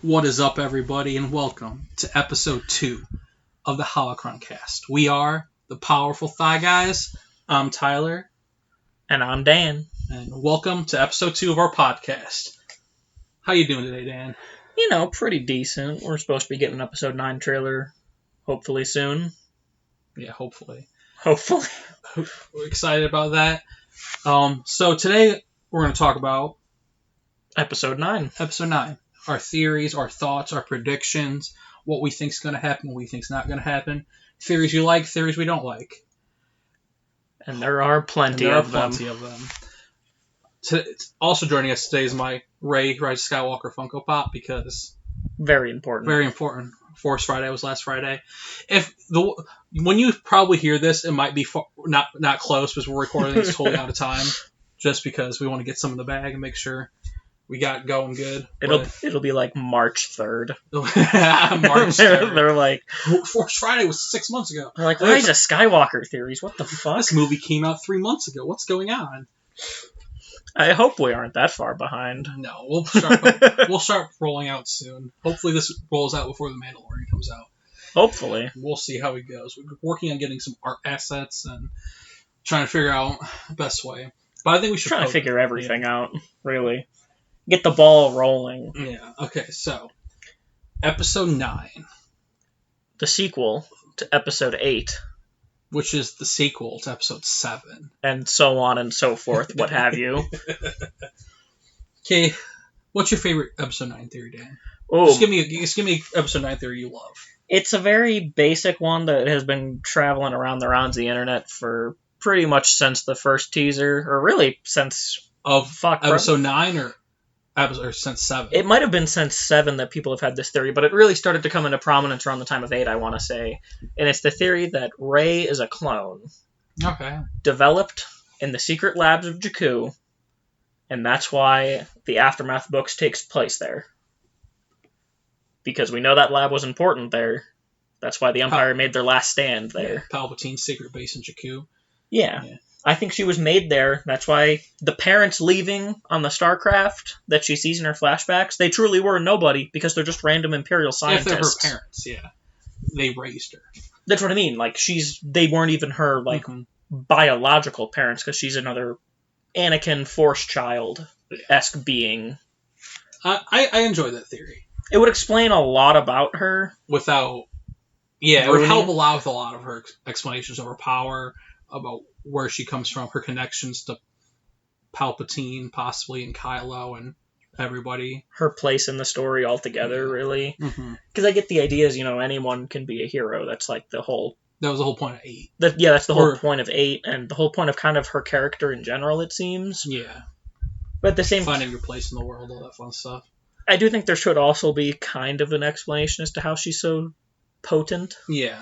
What is up, everybody, and welcome to episode 2 of the Holocron-Cast. We are the Powerful Thigh Guys. I'm Tyler. And I'm Dan. And welcome to episode 2 of our podcast. How you doing today, Dan? You know, pretty decent. We're supposed to be getting an episode 9 trailer hopefully soon. Yeah, hopefully. Hopefully. We're excited about that. So today we're going to talk about Episode 9. Episode 9. Our theories, our thoughts, our predictions, what we think is going to happen, what we think is not going to happen. Theories you like, theories we don't like. And there are plenty of them. Also joining us today is my Rise of Skywalker Funko Pop, because... Very important. Very important. Force Friday was last Friday. When you probably hear this, it might be not close, because we're recording this totally out of time, just because we want to get some in the bag and make sure we got going good. It'll be like March 3rd. March 3rd. They're like... Force Friday was 6 months ago. They're like, Rise of Skywalker theories. What the fuck? This movie came out 3 months ago. What's going on? I hope we aren't that far behind. No, we'll start rolling out soon. Hopefully this rolls out before The Mandalorian comes out. Hopefully. We'll see how it goes. We're working on getting some art assets and trying to figure out the best way. But I think we should... Trying to figure everything out, really. Get the ball rolling. Yeah, okay, so... Episode 9. The sequel to Episode 8. Which is the sequel to Episode 7. And so on and so forth, what have you. Okay, what's your favorite Episode 9 theory, Dan? Ooh. Just give me Episode 9 theory you love. It's a very basic one that has been traveling around the rounds of the internet for pretty much since the first teaser, or really since... Episode 9 or since 7? It might have been since 7 that people have had this theory, but it really started to come into prominence around the time of 8, I want to say. And it's the theory that Rey is a clone. Okay. Developed in the secret labs of Jakku, and that's why the Aftermath books takes place there. Because we know that lab was important there. That's why the Empire made their last stand there. Yeah, Palpatine's secret base in Jakku. Yeah. I think she was made there. That's why the parents leaving on the Starcraft that she sees in her flashbacks, they truly were nobody, because they're just random Imperial scientists. If they're her parents, yeah. They raised her. That's what I mean. Like, they weren't even her, biological parents, because she's another Anakin Force child-esque being. I enjoy that theory. It would explain a lot about her. It would help a lot with a lot of her explanations of her power, about where she comes from, her connections to Palpatine, possibly, and Kylo, and everybody. Her place in the story altogether, really. Because I get the ideas, anyone can be a hero. That's like the whole... That was the whole point of 8. That's the whole point of 8, and the whole point of kind of her character in general, it seems. Yeah. But at the same... Finding your place in the world, all that fun stuff. I do think there should also be kind of an explanation as to how she's so potent. Yeah.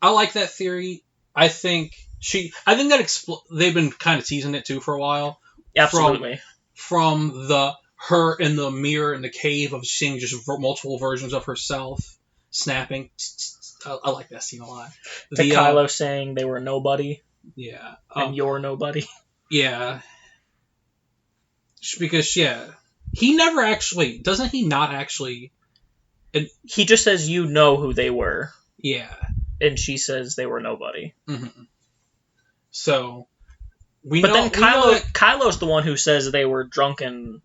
I like that theory. I think that they've been kind of teasing it too for a while. Absolutely. From her in the mirror in the cave of seeing just multiple versions of herself snapping. I like that scene a lot. Kylo saying they were nobody. Yeah. And you're nobody. Yeah. Because he never actually doesn't he not actually. He just says you know who they were. Yeah. And she says they were nobody. Mm-hmm. So, Kylo's the one who says they were drunken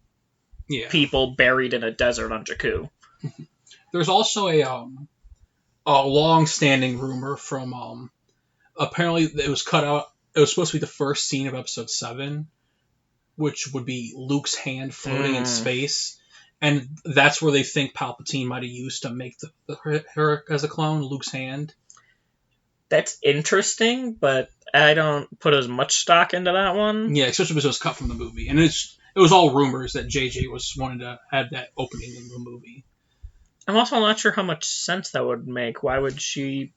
people buried in a desert on Jakku. There's also a long-standing rumor from apparently it was cut out. It was supposed to be the first scene of Episode 7, which would be Luke's hand floating in space, and that's where they think Palpatine might have used to make her as a clone, Luke's hand. That's interesting, but I don't put as much stock into that one. Yeah, especially because it was cut from the movie. And it was all rumors that JJ was wanting to have that opening in the movie. I'm also not sure how much sense that would make. Why would she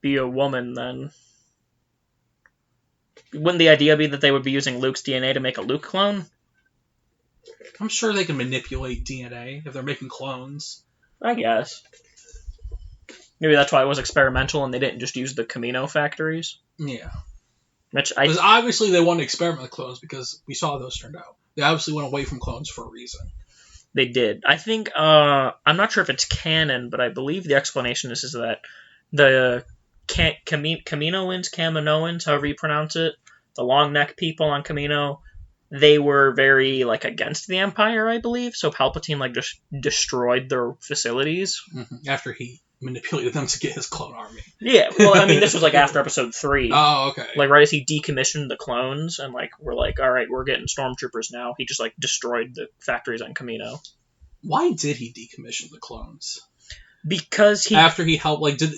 be a woman, then? Wouldn't the idea be that they would be using Luke's DNA to make a Luke clone? I'm sure they can manipulate DNA if they're making clones. I guess. Maybe that's why it was experimental and they didn't just use the Camino factories. Yeah. Because obviously they wanted to experiment with clones because we saw how those turned out. They obviously went away from clones for a reason. They did. I think, I'm not sure if it's canon, but I believe the explanation is that the Kaminoans, however you pronounce it, the long neck people on Kamino, they were very, like, against the Empire, I believe, so Palpatine, like, just destroyed their facilities. After he manipulated them to get his clone army. Yeah, well, I mean, this was, like, after Episode 3. Oh, okay. Like, right as he decommissioned the clones, and, like, we're like, alright, we're getting stormtroopers now, he just, like, destroyed the factories on Kamino. Why did he decommission the clones? Because he... After he helped, like, it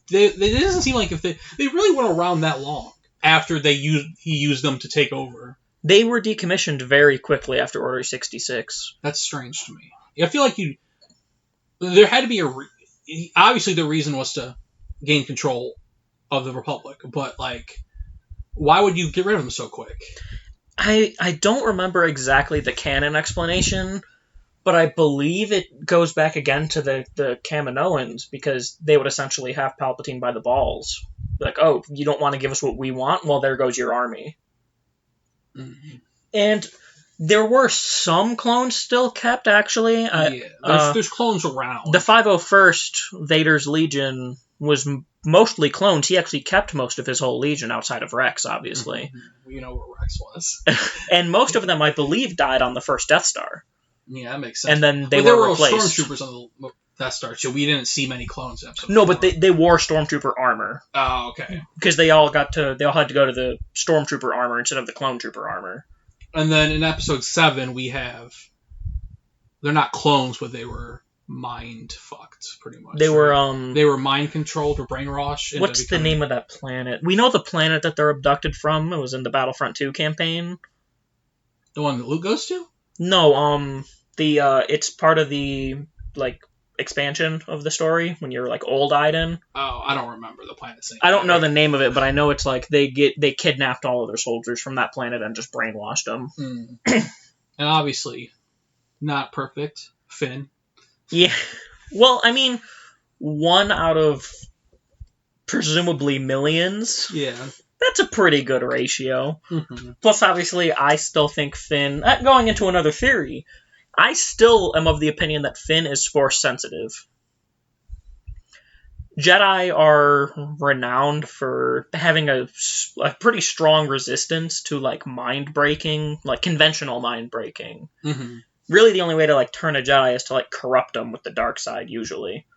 doesn't seem like if they really went around that long after he used them to take over. They were decommissioned very quickly after Order 66. That's strange to me. I feel like there had to be obviously the reason was to gain control of the Republic, but, like, why would you get rid of them so quick? I don't remember exactly the canon explanation, but I believe it goes back again to the Kaminoans, because they would essentially have Palpatine by the balls. Like, oh, you don't want to give us what we want? Well, there goes your army. Mm-hmm. And there were some clones still kept, actually. There's clones around. The 501st, Vader's Legion, was mostly clones. He actually kept most of his whole legion outside of Rex, obviously. Mm-hmm. You know where Rex was. And most of them, I believe, died on the first Death Star. Yeah, that makes sense. And then they were replaced. There were stormtroopers on the Death Star, so we didn't see many clones in episode 4. But they wore stormtrooper armor. Oh, okay. Because they all had to go to the stormtrooper armor instead of the clone trooper armor. And then in episode 7, they're not clones, but they were mind fucked, pretty much. They were mind controlled or brainwashed. What's the name of that planet? We know the planet that they're abducted from. It was in the Battlefront 2 campaign. The one that Luke goes to? No, it's part of the, like, expansion of the story when you're, like, old Iden. Oh, I don't remember the planet's name. I don't know the name of it, but I know it's like they kidnapped all of their soldiers from that planet and just brainwashed them. And obviously, not perfect. Finn. Yeah. Well, I mean, 1 out of presumably millions. Yeah. That's a pretty good ratio. Mm-hmm. Plus, obviously, I still think Finn... going into another theory, I still am of the opinion that Finn is Force sensitive. Jedi are renowned for having a pretty strong resistance to, like, mind-breaking, like, conventional mind-breaking. Mm-hmm. Really, the only way to, like, turn a Jedi is to, like, corrupt them with the dark side, usually.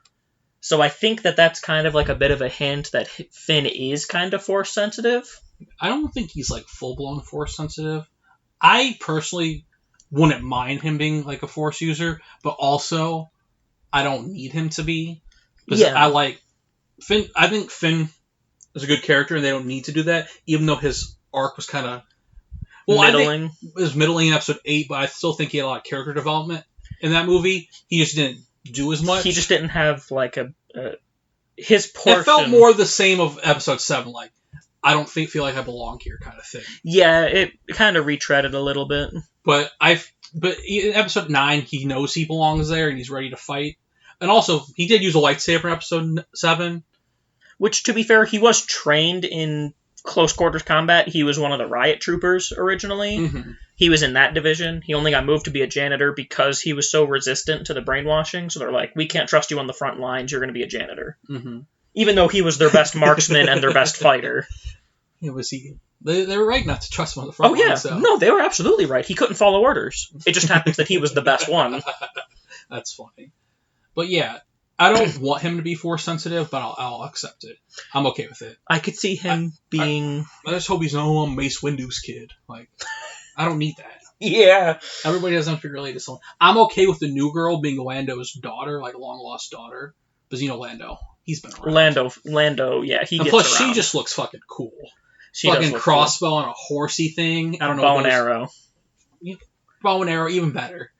So I think that's kind of, like, a bit of a hint that Finn is kind of Force sensitive. I don't think he's, like, full-blown Force sensitive. I personally wouldn't mind him being, like, a Force user, but also I don't need him to be. Because I like Finn. I think Finn is a good character, and they don't need to do that, even though his arc was kind of middling. I think it was middling in episode 8, but I still think he had a lot of character development in that movie. He just didn't do as much. He just didn't have, like, his portion. It felt more the same of episode 7, like, I don't feel like I belong here kind of thing. Yeah, it kind of retreaded a little bit. But in episode 9, he knows he belongs there and he's ready to fight. And also, he did use a lightsaber in episode 7. Which, to be fair, he was trained in close quarters combat. He was one of the riot troopers originally. Mm-hmm. He was in that division. He only got moved to be a janitor because he was so resistant to the brainwashing. So they're like, we can't trust you on the front lines. You're going to be a janitor. Mm-hmm. Even though he was their best marksman and their best fighter. Yeah, was he? They were right not to trust him on the front line. Oh, yeah. So. No, they were absolutely right. He couldn't follow orders. It just happens that he was the best one. That's funny. But yeah, I don't want him to be Force sensitive, but I'll accept it. I'm okay with it. I could see him being... I just hope he's no Mace Windu's kid. Like, I don't need that. Yeah. Everybody doesn't have to be related to someone. I'm okay with the new girl being Lando's daughter, like long-lost daughter. Because, you know, Lando. He's been around. Lando, yeah, he gets plus, around. she just looks fucking cool. She fucking crossbow cool. On a horsey thing. I don't know. Bow and arrow. Bow and arrow, even better.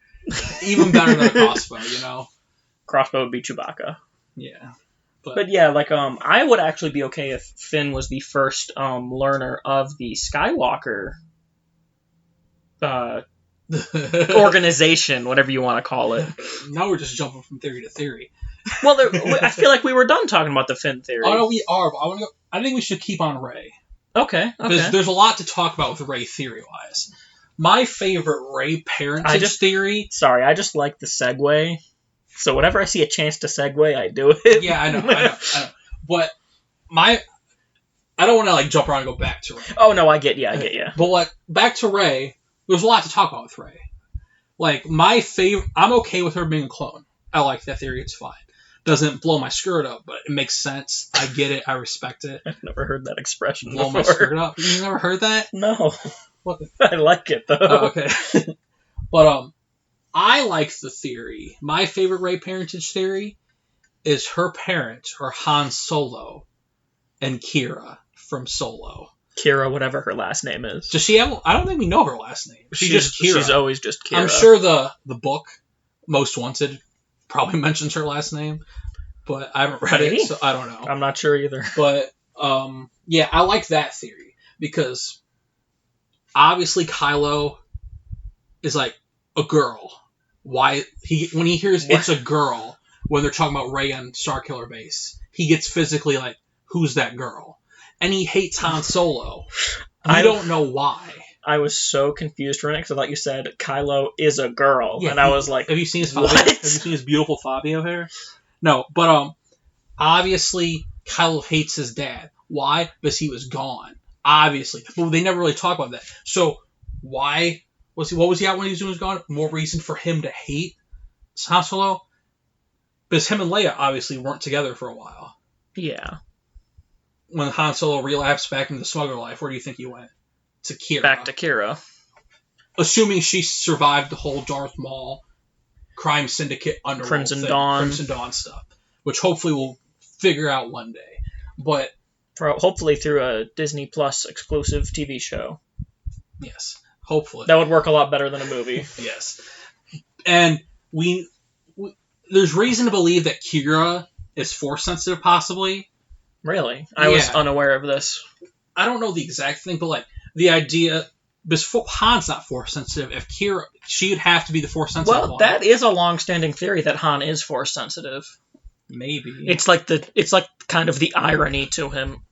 Even better than a crossbow, you know? Crossbow would be Chewbacca. Yeah. But yeah, like, I would actually be okay if Finn was the first learner of the Skywalker organization, whatever you want to call it. Now we're just jumping from theory to theory. Well, I feel like we were done talking about the Finn theory. Oh, no, we are, but I think we should keep on Rey. Okay. There's a lot to talk about with Rey theory-wise. My favorite Rey parentage theory... Sorry, I just like the segue. So whenever I see a chance to segue, I do it. Yeah, I know. But I don't want to like jump around and go back to Rey. Oh, no, I get you. But like, back to Rey, there's a lot to talk about with Rey. Like, my favorite... I'm okay with her being a clone. I like that theory. It's fine. Doesn't blow my skirt up, but it makes sense. I get it. I respect it. I've never heard that expression Blow before. my skirt up? You never heard that? No. What the... I like it, though. Oh, okay. But, I like the theory. My favorite Rey parentage theory is her parents are Han Solo and Kira from Solo. Kira, whatever her last name is. Does she have... I don't think we know her last name. She's just Kira. She's always just Kira. I'm sure the book, Most Wanted, probably mentions her last name, but I haven't read it, so I don't know. I'm not sure either. But, yeah, I like that theory, because obviously Kylo is, like, a girl. When he hears it's a girl, when they're talking about Rey on Starkiller Base, he gets physically like, who's that girl? And he hates Han Solo. I don't know why. I was so confused for a minute because I thought you said Kylo is a girl, and I was like, "Have you seen his what? Have you seen his beautiful Fabio hair?" No, but obviously Kylo hates his dad. Why? Because he was gone. Obviously, but they never really talk about that. So why was he? What was he out when he was gone? More reason for him to hate Han Solo? Because him and Leia obviously weren't together for a while. Yeah. When Han Solo relapsed back into the smuggler life, where do you think he went? To Kira. Back to Kira. Assuming she survived the whole Darth Maul crime syndicate underworld Crimson thing, Dawn. Crimson Dawn stuff, which hopefully we'll figure out one day. But hopefully through a Disney Plus exclusive TV show. Yes, hopefully. That would work a lot better than a movie. Yes. And there's reason to believe that Kira is Force sensitive, possibly. Really? I was unaware of this. I don't know the exact thing, but like the idea, because Han's not Force sensitive. If Kira, she would have to be the Force sensitive one. Well, that is a long-standing theory that Han is Force sensitive. Maybe. It's like kind of the irony to him.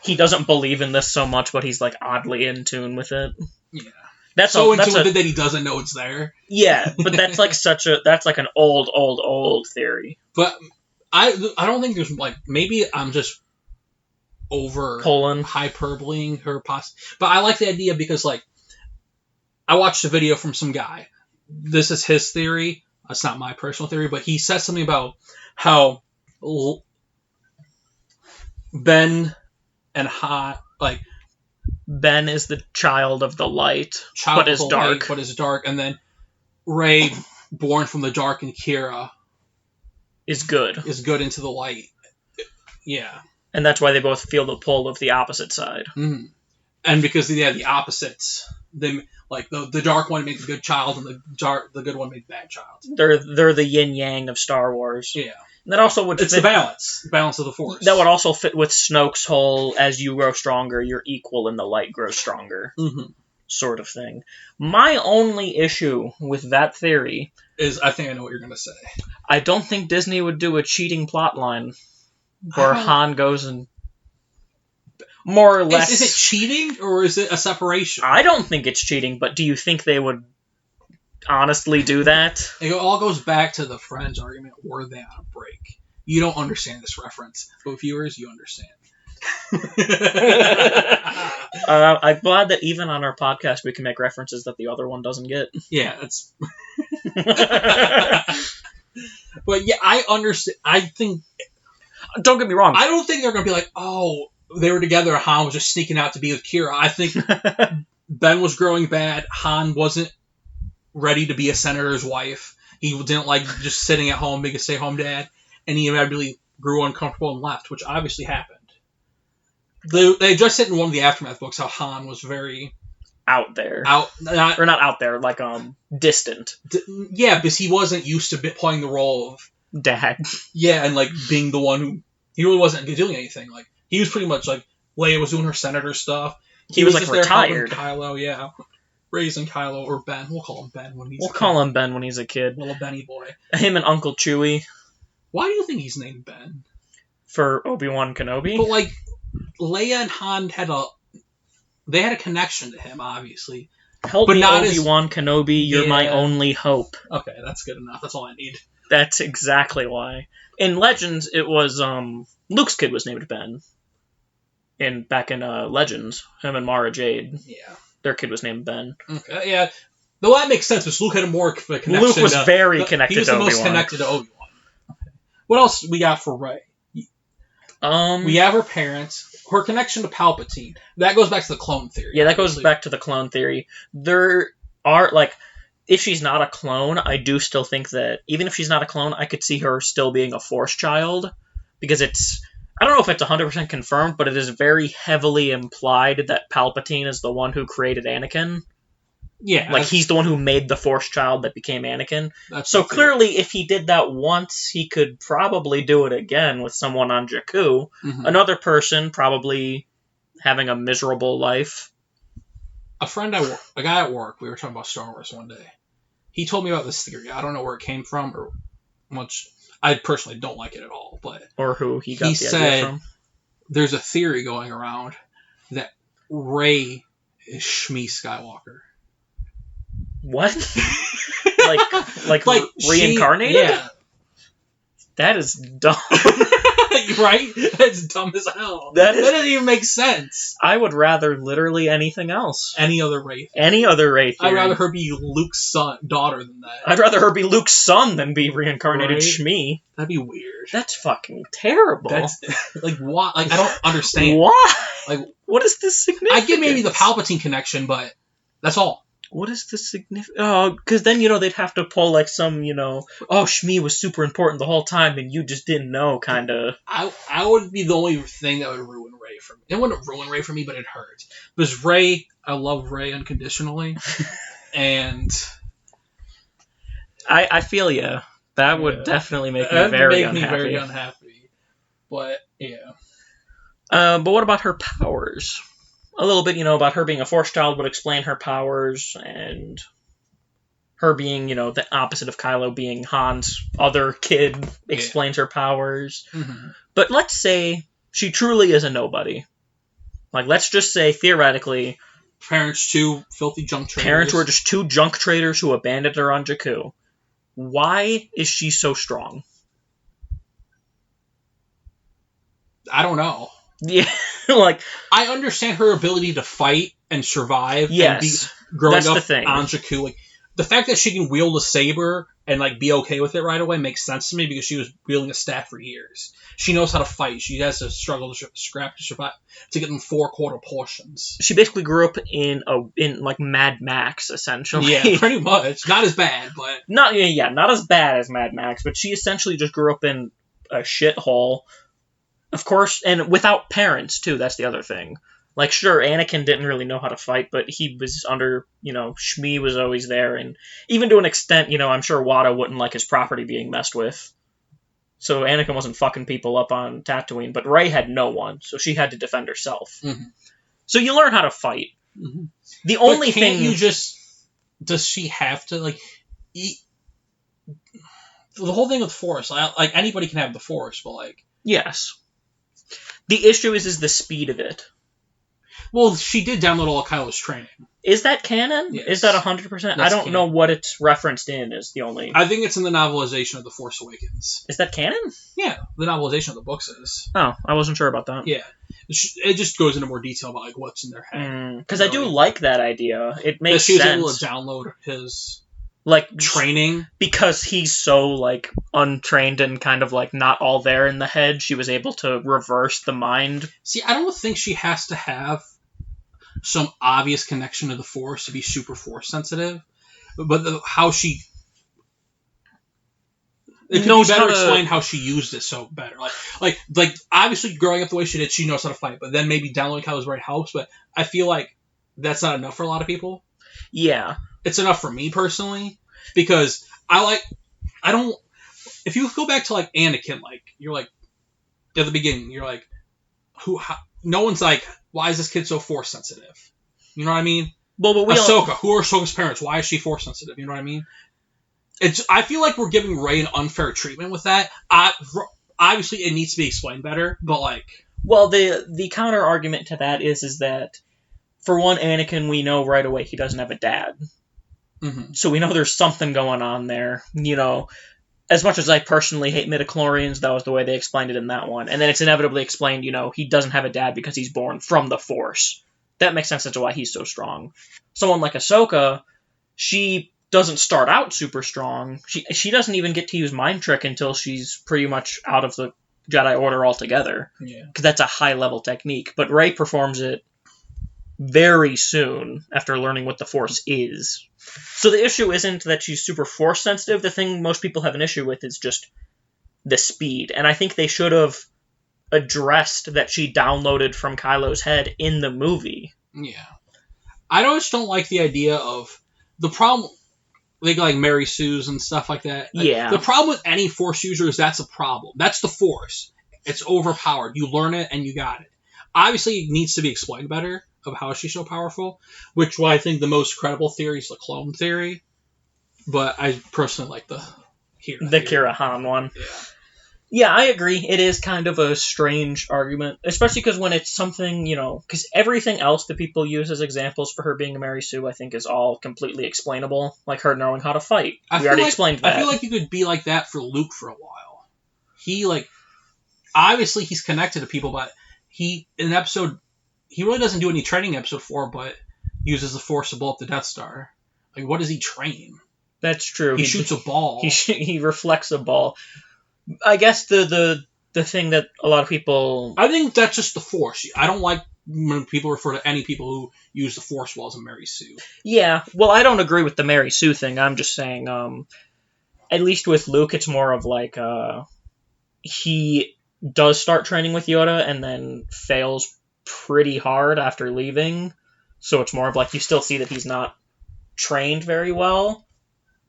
He doesn't believe in this so much, but he's like oddly in tune with it. Yeah. That's so in tune with it that he doesn't know it's there. Yeah, but that's like that's like an old theory. But I don't think there's like, maybe I'm just over hyperbolating her but I like the idea because like I watched a video from some guy. This is his theory. It's not my personal theory, but he says something about how Ben and Han, like Ben is the child of the light, but is dark. And then Rey, born from the dark, and Kira is good into the light. Yeah. And that's why they both feel the pull of the opposite side. Mm-hmm. And because they have the opposites, they like the dark one made the good child, and the good one made the bad child. They're the yin yang of Star Wars. Yeah. And that also would fit, the balance of the Force. That would also fit with Snoke's whole "as you grow stronger, your equal in the light grows stronger" sort of thing. My only issue with that theory is, I think I know what you're going to say. I don't think Disney would do a cheating plotline where Han goes and more or less... Is it cheating, or is it a separation? I don't think it's cheating, but do you think they would honestly do that? It all goes back to the Friends argument, were they on a break? You don't understand this reference, but viewers, you understand. I'm glad that even on our podcast we can make references that the other one doesn't get. Yeah, that's... But yeah, I understand. I think... Don't get me wrong. I don't think they're going to be like, oh, they were together, Han was just sneaking out to be with Kira. I think Ben was growing bad. Han wasn't ready to be a senator's wife. He didn't like just sitting at home, being a stay-home dad. And he inevitably grew uncomfortable and left, which obviously happened. They addressed it in one of the Aftermath books, how Han was very... out there. Not out there, like, distant. Yeah, because he wasn't used to playing the role of... dad. Yeah, and, like, being the one who... He really wasn't doing anything. Like, he was pretty much, like, Leia was doing her senator stuff. He was like, retired. Kylo, yeah. Raising Kylo, or Ben. We'll call him Ben when he's call him Ben when he's a kid. Little Benny boy. Him and Uncle Chewie. Why do you think he's named Ben? For Obi-Wan Kenobi? But, like, Leia and Han had a connection to him, obviously. Help But me, not Obi-Wan Kenobi, you're my Yeah. only hope. Okay, that's good enough. That's all I need. That's exactly why. In Legends, it was, Luke's kid was named Ben. Back in Legends, him and Mara Jade, Yeah. their kid was named Ben. Okay, yeah. Though that makes sense, because Luke had more of a connection. Luke was very connected He was to the most Obi-Wan. connected to Obi-Wan. Okay. What else we got for Rey? We have her parents. Her connection to Palpatine. That goes back to the clone theory. Yeah, that goes back to the clone theory. There are, like, if she's not a clone, I do still think that, even if she's not a clone, I could see her still being a Force child. Because I don't know if it's 100% confirmed, but it is very heavily implied that Palpatine is the one who created Anakin. Yeah. Like, he's the one who made the Force child that became Anakin. That's So clearly, if he did that once, he could probably do it again with someone on Jakku. Mm-hmm. Another person probably having a miserable life. A guy at work, we were talking about Star Wars one day. He told me about this theory. I don't know where it came from or much. I personally don't like it at all, but Or who he got the idea from. There's a theory going around that Rey is Shmi Skywalker. What? like reincarnated? Yeah. That is dumb. Right? That's dumb as hell. That doesn't even make sense. I would rather literally anything else. Any other Rey. Any other Rey theory. I'd rather her be Luke's daughter than that. I'd rather her be Luke's son than be reincarnated Right? Shmi. That'd be weird. That's fucking terrible. That's like why? Like I don't understand. Why? Like what is this significant? I get maybe the Palpatine connection, but that's all. What is the significant? Oh, because then, they'd have to pull, like, some, Shmi was super important the whole time and you just didn't know, kind of. I would be the only thing that would ruin Rey for me. It wouldn't ruin Rey for me, but it hurts. Because Rey, I love Rey unconditionally. And I feel you. That would definitely make me very unhappy. But, yeah. But what about her powers? A little bit, about her being a Force child would explain her powers, and her being, the opposite of Kylo, being Han's other kid, explains her powers. Mm-hmm. But let's say she truly is a nobody. Like, let's just say, theoretically... Parents, two filthy junk traders. Parents were just two junk traders who abandoned her on Jakku. Why is she so strong? I don't know. Yeah, like... I understand her ability to fight and survive. Yes, and growing that's up the thing. on Jakku. Like, the fact that she can wield a saber and like be okay with it right away makes sense to me because she was wielding a staff for years. She knows how to fight. She has to struggle to scrap to survive to get in 4/4 portions. She basically grew up in like Mad Max, essentially. Yeah, pretty much. Not as bad, but not as bad as Mad Max, but she essentially just grew up in a shithole. Of course, and without parents, too, that's the other thing. Like, sure, Anakin didn't really know how to fight, but he was under, Shmi was always there, and even to an extent, I'm sure Wada wouldn't like his property being messed with. So Anakin wasn't fucking people up on Tatooine, but Rey had no one, so she had to defend herself. Mm-hmm. So you learn how to fight. Mm-hmm. The only thing... you just... Does she have to, like... eat... The whole thing with Force, like, anybody can have the Force, but, like... Yes. The issue is the speed of it. Well, she did download all of Kylo's training. Is that canon? Yes. Is that 100%? I don't know what it's referenced in is the only... I think it's in the novelization of The Force Awakens. Is that canon? Yeah, the novelization of the books is. Oh, I wasn't sure about that. Yeah. It just goes into more detail about like what's in their head. Because I do like that idea. It makes sense. She was able to download his... like training. Because he's so like untrained and kind of like not all there in the head, she was able to reverse the mind. See, I don't think she has to have some obvious connection to the Force to be super Force sensitive, but how she... It could be better explain how she used it so better. Like obviously growing up the way she did, she knows how to fight, but then maybe downloading Kylo's Ren helps, but I feel like that's not enough for a lot of people. Yeah. It's enough for me personally, because if you go back to like Anakin, like you're like at the beginning, you're like, no one's like, why is this kid so Force sensitive? You know what I mean? Well, but Ahsoka, who are Ahsoka's parents? Why is she Force sensitive? You know what I mean? I feel like we're giving Rey an unfair treatment with that. Obviously, it needs to be explained better, but like... Well, the counter argument to that is that for one, Anakin, we know right away he doesn't have a dad. Mm-hmm. So we know there's something going on there. As much as I personally hate midichlorians, that was the way they explained it in that one. And then it's inevitably explained, he doesn't have a dad because he's born from the Force. That makes sense as to why he's so strong. Someone like Ahsoka, she doesn't start out super strong. She doesn't even get to use Mind Trick until she's pretty much out of the Jedi Order altogether. Yeah. Because that's a high-level technique. But Rey performs it very soon after learning what the Force is. So the issue isn't that she's super Force sensitive. The thing most people have an issue with is just the speed. And I think they should have addressed that she downloaded from Kylo's head in the movie. Yeah. I just don't like the idea of the problem. Like Mary Sue's and stuff like that. Yeah. The problem with any Force user is that's a problem. That's the Force. It's overpowered. You learn it and you got it. Obviously, it needs to be explained better of how she's so powerful, which why I think the most credible theory is the clone theory. But I personally like the Kira Han one. Yeah. Yeah, I agree. It is kind of a strange argument, especially because when it's something, because everything else that people use as examples for her being a Mary Sue, I think, is all completely explainable. Like her knowing how to fight. We already explained that. I feel like you could be like that for Luke for a while. Obviously he's connected to people, but he really doesn't do any training in episode 4, but uses the Force to blow up the Death Star. Like, what does he train? That's true. He shoots a ball. He reflects a ball. I guess the thing that a lot of people... I think that's just the Force. I don't like when people refer to any people who use the Force well as a Mary Sue. Yeah, well, I don't agree with the Mary Sue thing. I'm just saying, at least with Luke, it's more of like, he does start training with Yoda and then fails pretty hard after leaving. So it's more of like, you still see that he's not trained very well.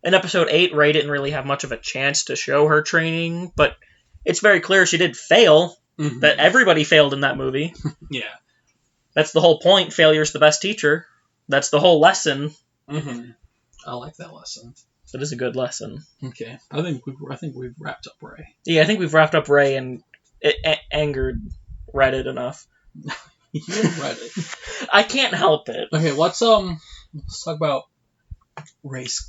In episode 8, Rey didn't really have much of a chance to show her training, but it's very clear she did fail. Mm-hmm. That everybody failed in that movie. Yeah. That's the whole point. Failure's the best teacher. That's the whole lesson. Mm-hmm. I like that lesson. It is a good lesson. Okay. I think we've wrapped up Rey. Yeah, I think we've wrapped up Rey, and it angered Reddit enough. You Reddit. I can't help it. Okay, let's talk about Rey's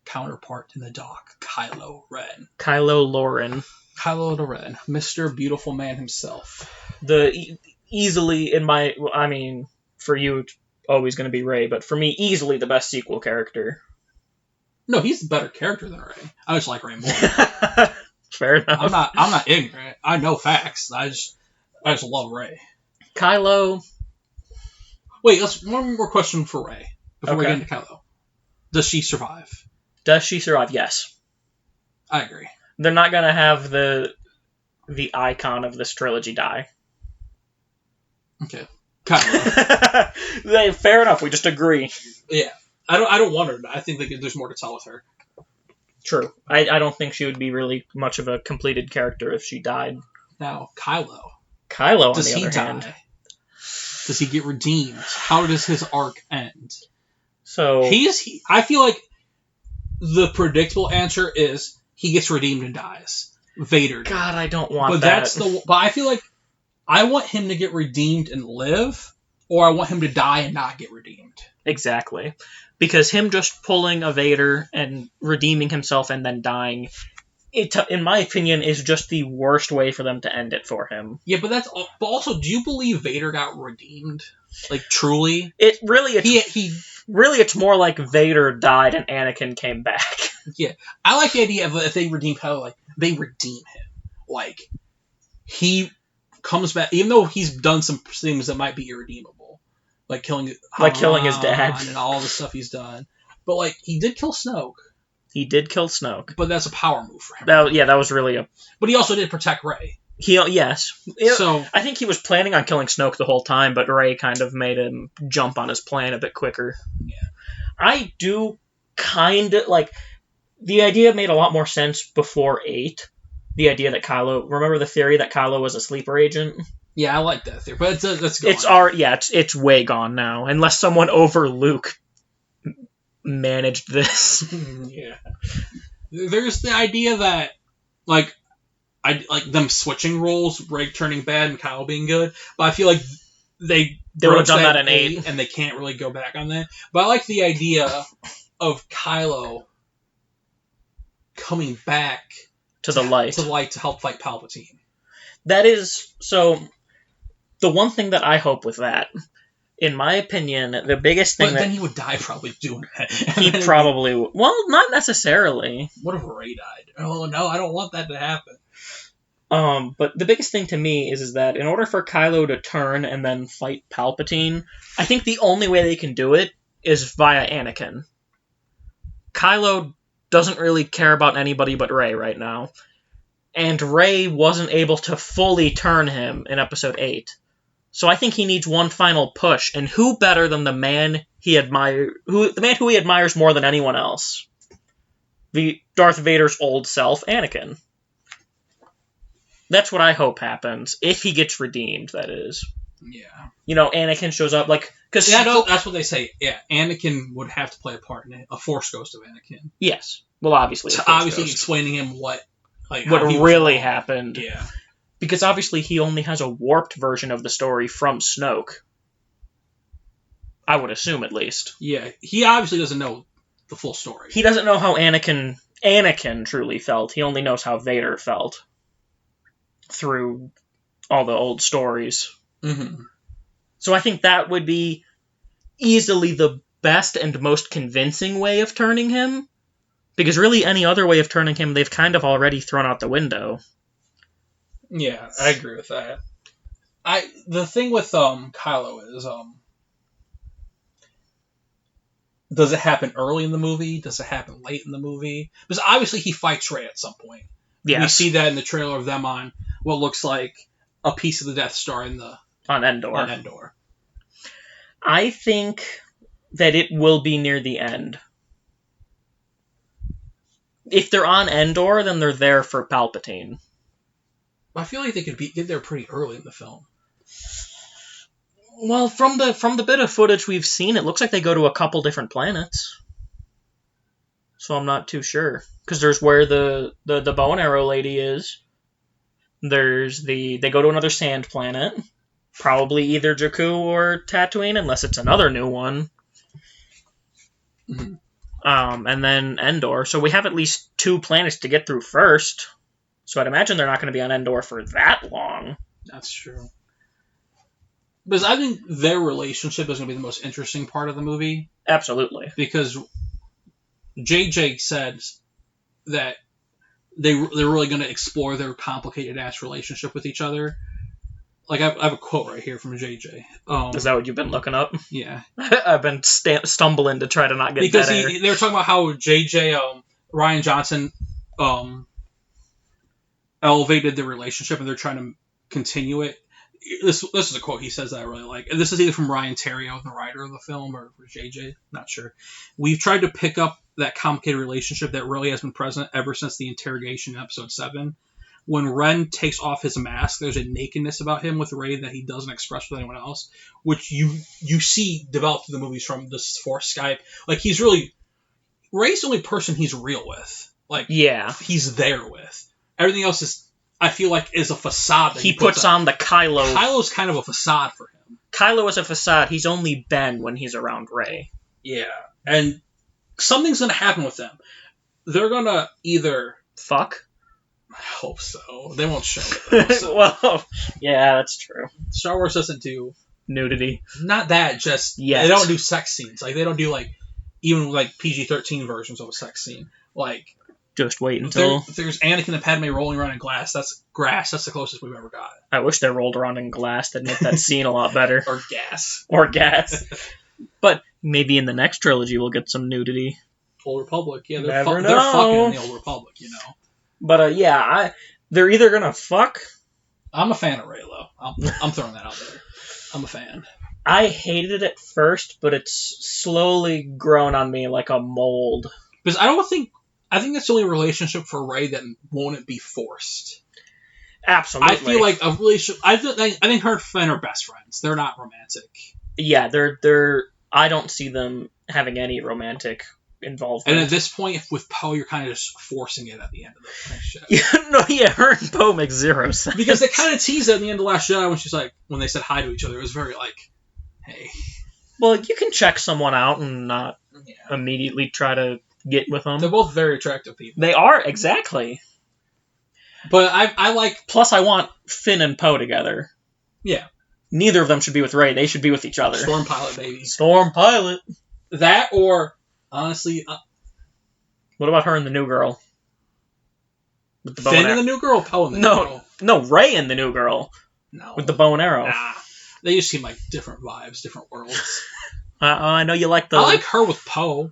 counterpart in the dock, Kylo Ren. Kylo Loren, Mr. Beautiful Man himself. Easily for you, it's always going to be Rey, but for me, easily the best sequel character. No, he's the better character than Rey. I just like Rey more. Fair enough. I'm not ignorant. I know facts. I just love Rey. Kylo. Wait, one more question for Rey before we get into Kylo. Does she survive? Yes. I agree. They're not going to have the icon of this trilogy die. Okay. Kylo. Fair enough. We just agree. Yeah. I don't want her to die. I think there's more to tell with her. True. I don't think she would be really much of a completed character if she died. Now, Kylo. On the other hand. Does he get redeemed? How does his arc end? So I feel like the predictable answer is he gets redeemed and dies. Vader. God, I don't want that. But I feel like I want him to get redeemed and live, or I want him to die and not get redeemed. Exactly. Because him just pulling a Vader and redeeming himself and then dying, in my opinion, is just the worst way for them to end it for him. Yeah, but also, do you believe Vader got redeemed? Like, truly? It's more like Vader died and Anakin came back. Yeah. I like the idea of if they redeem Kylo, like, they redeem him. Like, he comes back, even though he's done some things that might be irredeemable. Like killing his dad. And all the stuff he's done. But, like, he did kill Snoke. But that's a power move for him. That was really But he also did protect Rey. Yes. So I think he was planning on killing Snoke the whole time, but Rey kind of made him jump on his plan a bit quicker. Yeah. I do kind of, like, the idea made a lot more sense before 8. The idea that remember the theory that Kylo was a sleeper agent? Yeah, I like that theory, but that's gone. It's way gone now, unless someone over Luke managed this. Yeah. There's the idea that, like, I like them switching roles, Rey turning bad and Kylo being good, but I feel like they would have done that in 8, and they can't really go back on that. But I like the idea of Kylo coming back to the light to help fight Palpatine. That is so. The one thing that I hope with that, in my opinion, the biggest thing. But then he would die probably doing that. He probably would. Well, not necessarily. What if Rey died? Oh no, I don't want that to happen. But the biggest thing to me is that in order for Kylo to turn and then fight Palpatine, I think the only way they can do it is via Anakin. Kylo doesn't really care about anybody but Rey right now. And Rey wasn't able to fully turn him in Episode 8. So I think he needs one final push, and who better than the man who he admires more than anyone else? The Darth Vader's old self, Anakin. That's what I hope happens, if he gets redeemed, that is. Yeah. Anakin shows up, because that's what they say. Yeah, Anakin would have to play a part in it, a Force ghost of Anakin. Yes. Well, obviously. So obviously explaining him what really happened. Yeah. Because obviously he only has a warped version of the story from Snoke. I would assume, at least. Yeah, he obviously doesn't know the full story. He doesn't know how Anakin truly felt. He only knows how Vader felt. Through all the old stories. Mm-hmm. So I think that would be easily the best and most convincing way of turning him. Because really any other way of turning him, they've kind of already thrown out the window. Yeah, I agree with that. The thing with Kylo is, does it happen early in the movie? Does it happen late in the movie? Because obviously he fights Rey at some point. Yes. We see that in the trailer of them on what looks like a piece of the Death Star on Endor. On Endor. I think that it will be near the end. If they're on Endor, then they're there for Palpatine. I feel like they could get there pretty early in the film. Well, from the bit of footage we've seen, it looks like they go to a couple different planets. So I'm not too sure. Because there's where the bow and arrow lady is. They go to another sand planet. Probably either Jakku or Tatooine, unless it's another new one. Mm-hmm. And then Endor. So we have at least 2 planets to get through first. So I'd imagine they're not going to be on Endor for that long. That's true. Because I think their relationship is going to be the most interesting part of the movie. Absolutely. Because JJ said that they're really going to explore their complicated-ass relationship with each other. Like, I have a quote right here from JJ. Is that what you've been looking up? Yeah. I've been stumbling to try to not get because that they were talking about how JJ, Rian Johnson, elevated the relationship, and they're trying to continue it. This is a quote he says that I really like. And this is either from Ryan Terrio, the writer of the film, or JJ. Not sure. We've tried to pick up that complicated relationship that really has been present ever since the interrogation in Episode 7. When Ren takes off his mask, there's a nakedness about him with Rey that he doesn't express with anyone else, which you see develop through the movies from this Force Skype. Like, he's really... Rey's the only person he's real with. Like, yeah, he's there with. Everything else is... I feel like is a facade. That he puts on the Kylo. Kylo's kind of a facade for him. Kylo is a facade. He's only Ben when he's around Rey. Yeah, and something's gonna happen with them. They're gonna either fuck. I hope so. They won't show it. So. Well, yeah, that's true. Star Wars doesn't do nudity. Not that. Just they don't do sex scenes. Like they don't do even PG-13 versions of a sex scene. Like. Just wait until... There's Anakin and Padme rolling around in glass. That's grass. That's the closest we've ever got. I wish they rolled around in glass. That'd make that scene a lot better. Or gas. Or gas. But maybe in the next trilogy we'll get some nudity. Old Republic. Yeah, they're fucking in the Old Republic, you know. But, they're either gonna fuck... I'm a fan of Reylo. I'm throwing that out there. I'm a fan. I hated it at first, but it's slowly grown on me like a mold. Because I think that's the only relationship for Rey that won't be forced. Absolutely. I feel like a relationship... I think her and Finn are best friends. They're not romantic. Yeah, they're... I don't see them having any romantic involvement. And at this point, with Poe, you're kind of just forcing it at the end of the next show. Her and Poe make zero sense. Because they kind of teased it at the end of Last Jedi when they said hi to each other. It was very like, hey. Well, you can check someone out and not immediately try to get with them. They're both very attractive people. They are, exactly. But I like... Plus, I want Finn and Poe together. Yeah. Neither of them should be with Rey. They should be with each other. Storm Pilot, baby. Storm Pilot. That or, honestly... what about her and the new girl? With the bow Finn and the new girl? Poe and the new girl? No, Rey and the new girl. No. With the bow and arrow. Nah. They just seem like different vibes, different worlds. I know you like the... I like her with Poe.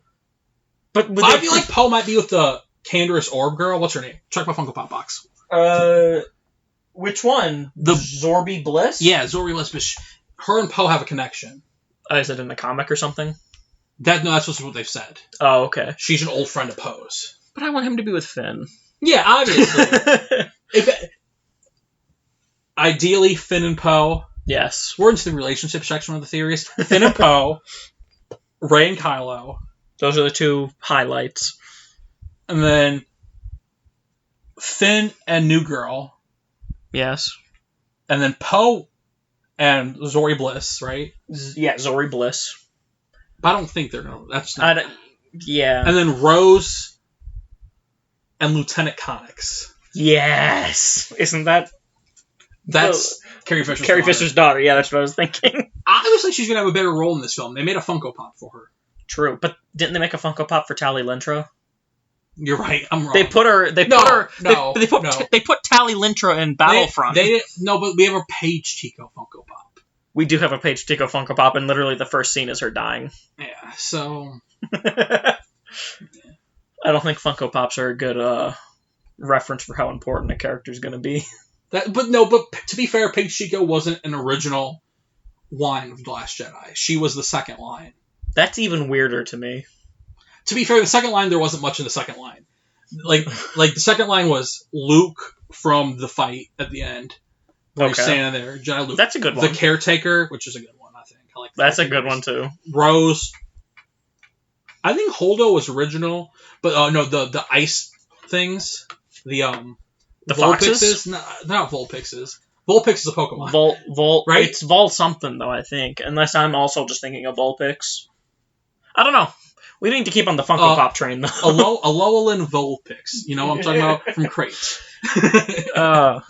But I feel like Poe might be with the Canderous Orb girl. What's her name? Check my Funko Pop box. Which one? The Zorby Bliss? Yeah, Zorby Bliss. But her and Poe have a connection. Is it in the comic or something? That's what they've said. Oh, okay. She's an old friend of Poe's. But I want him to be with Finn. Yeah, obviously. Ideally, Finn and Poe. Yes. We're into the relationship section of the theories. Finn and Poe. Rey and Kylo. Those are the two highlights. And then Finn and New Girl. Yes. And then Poe and Zori Bliss, right? Yeah, Zori Bliss. But I don't think they're going to... That's not... Yeah. And then Rose and Lieutenant Connix. Yes! Isn't that... That's Carrie Fisher's daughter. Yeah, that's what I was thinking. Obviously, she's going to have a better role in this film. They made a Funko Pop for her. True, but didn't they make a Funko Pop for Tally Lintra? You're right. I'm wrong. They put Tally Lintra in Battlefront. They didn't. No, but we have a Paige Tico Funko Pop. We do have a Paige Tico Funko Pop, and literally the first scene is her dying. Yeah. So. I don't think Funko Pops are a good reference for how important a character is going to be. But to be fair, Paige Tico wasn't an original line of The Last Jedi. She was the second line. That's even weirder to me. To be fair, the second line, there wasn't much in the second line. Like the second line was Luke from the fight at the end. Where he's standing there. Jedi Luke. That's a good one. The Caretaker, which is a good one, I think. I like That's a good one, too. Rose. I think Holdo was original. But, no, the ice things. The Foxes? No, not Vulpixes. Vulpix is a Pokemon. Vol, right? It's Vol something, though, I think. Unless I'm also just thinking of Vulpix. I don't know. We need to keep on the Funko Pop train, though. Alolan Vulpix. You know what I'm talking about? From Crate. I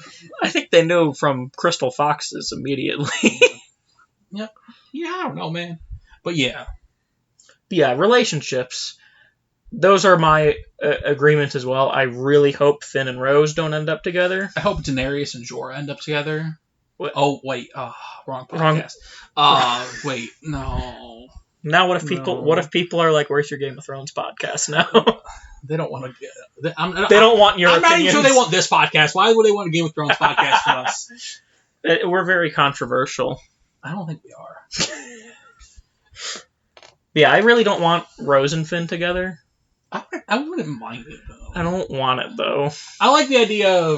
think they knew from Crystal Foxes immediately. Yep. Yeah, I don't know, man. But yeah. Yeah, relationships. Those are my agreements as well. I really hope Finn and Rose don't end up together. I hope Daenerys and Jorah end up together. What? Oh, wait. Wrong podcast. Wait. No. Now what if people are like, where's your Game of Thrones podcast now? They don't want to get... They don't want your opinions. I'm not even sure they want this podcast. Why would they want a Game of Thrones podcast from us? We're very controversial. I don't think we are. Yeah, I really don't want Rose and Finn together. I wouldn't mind it, though. I don't want it, though. I like the idea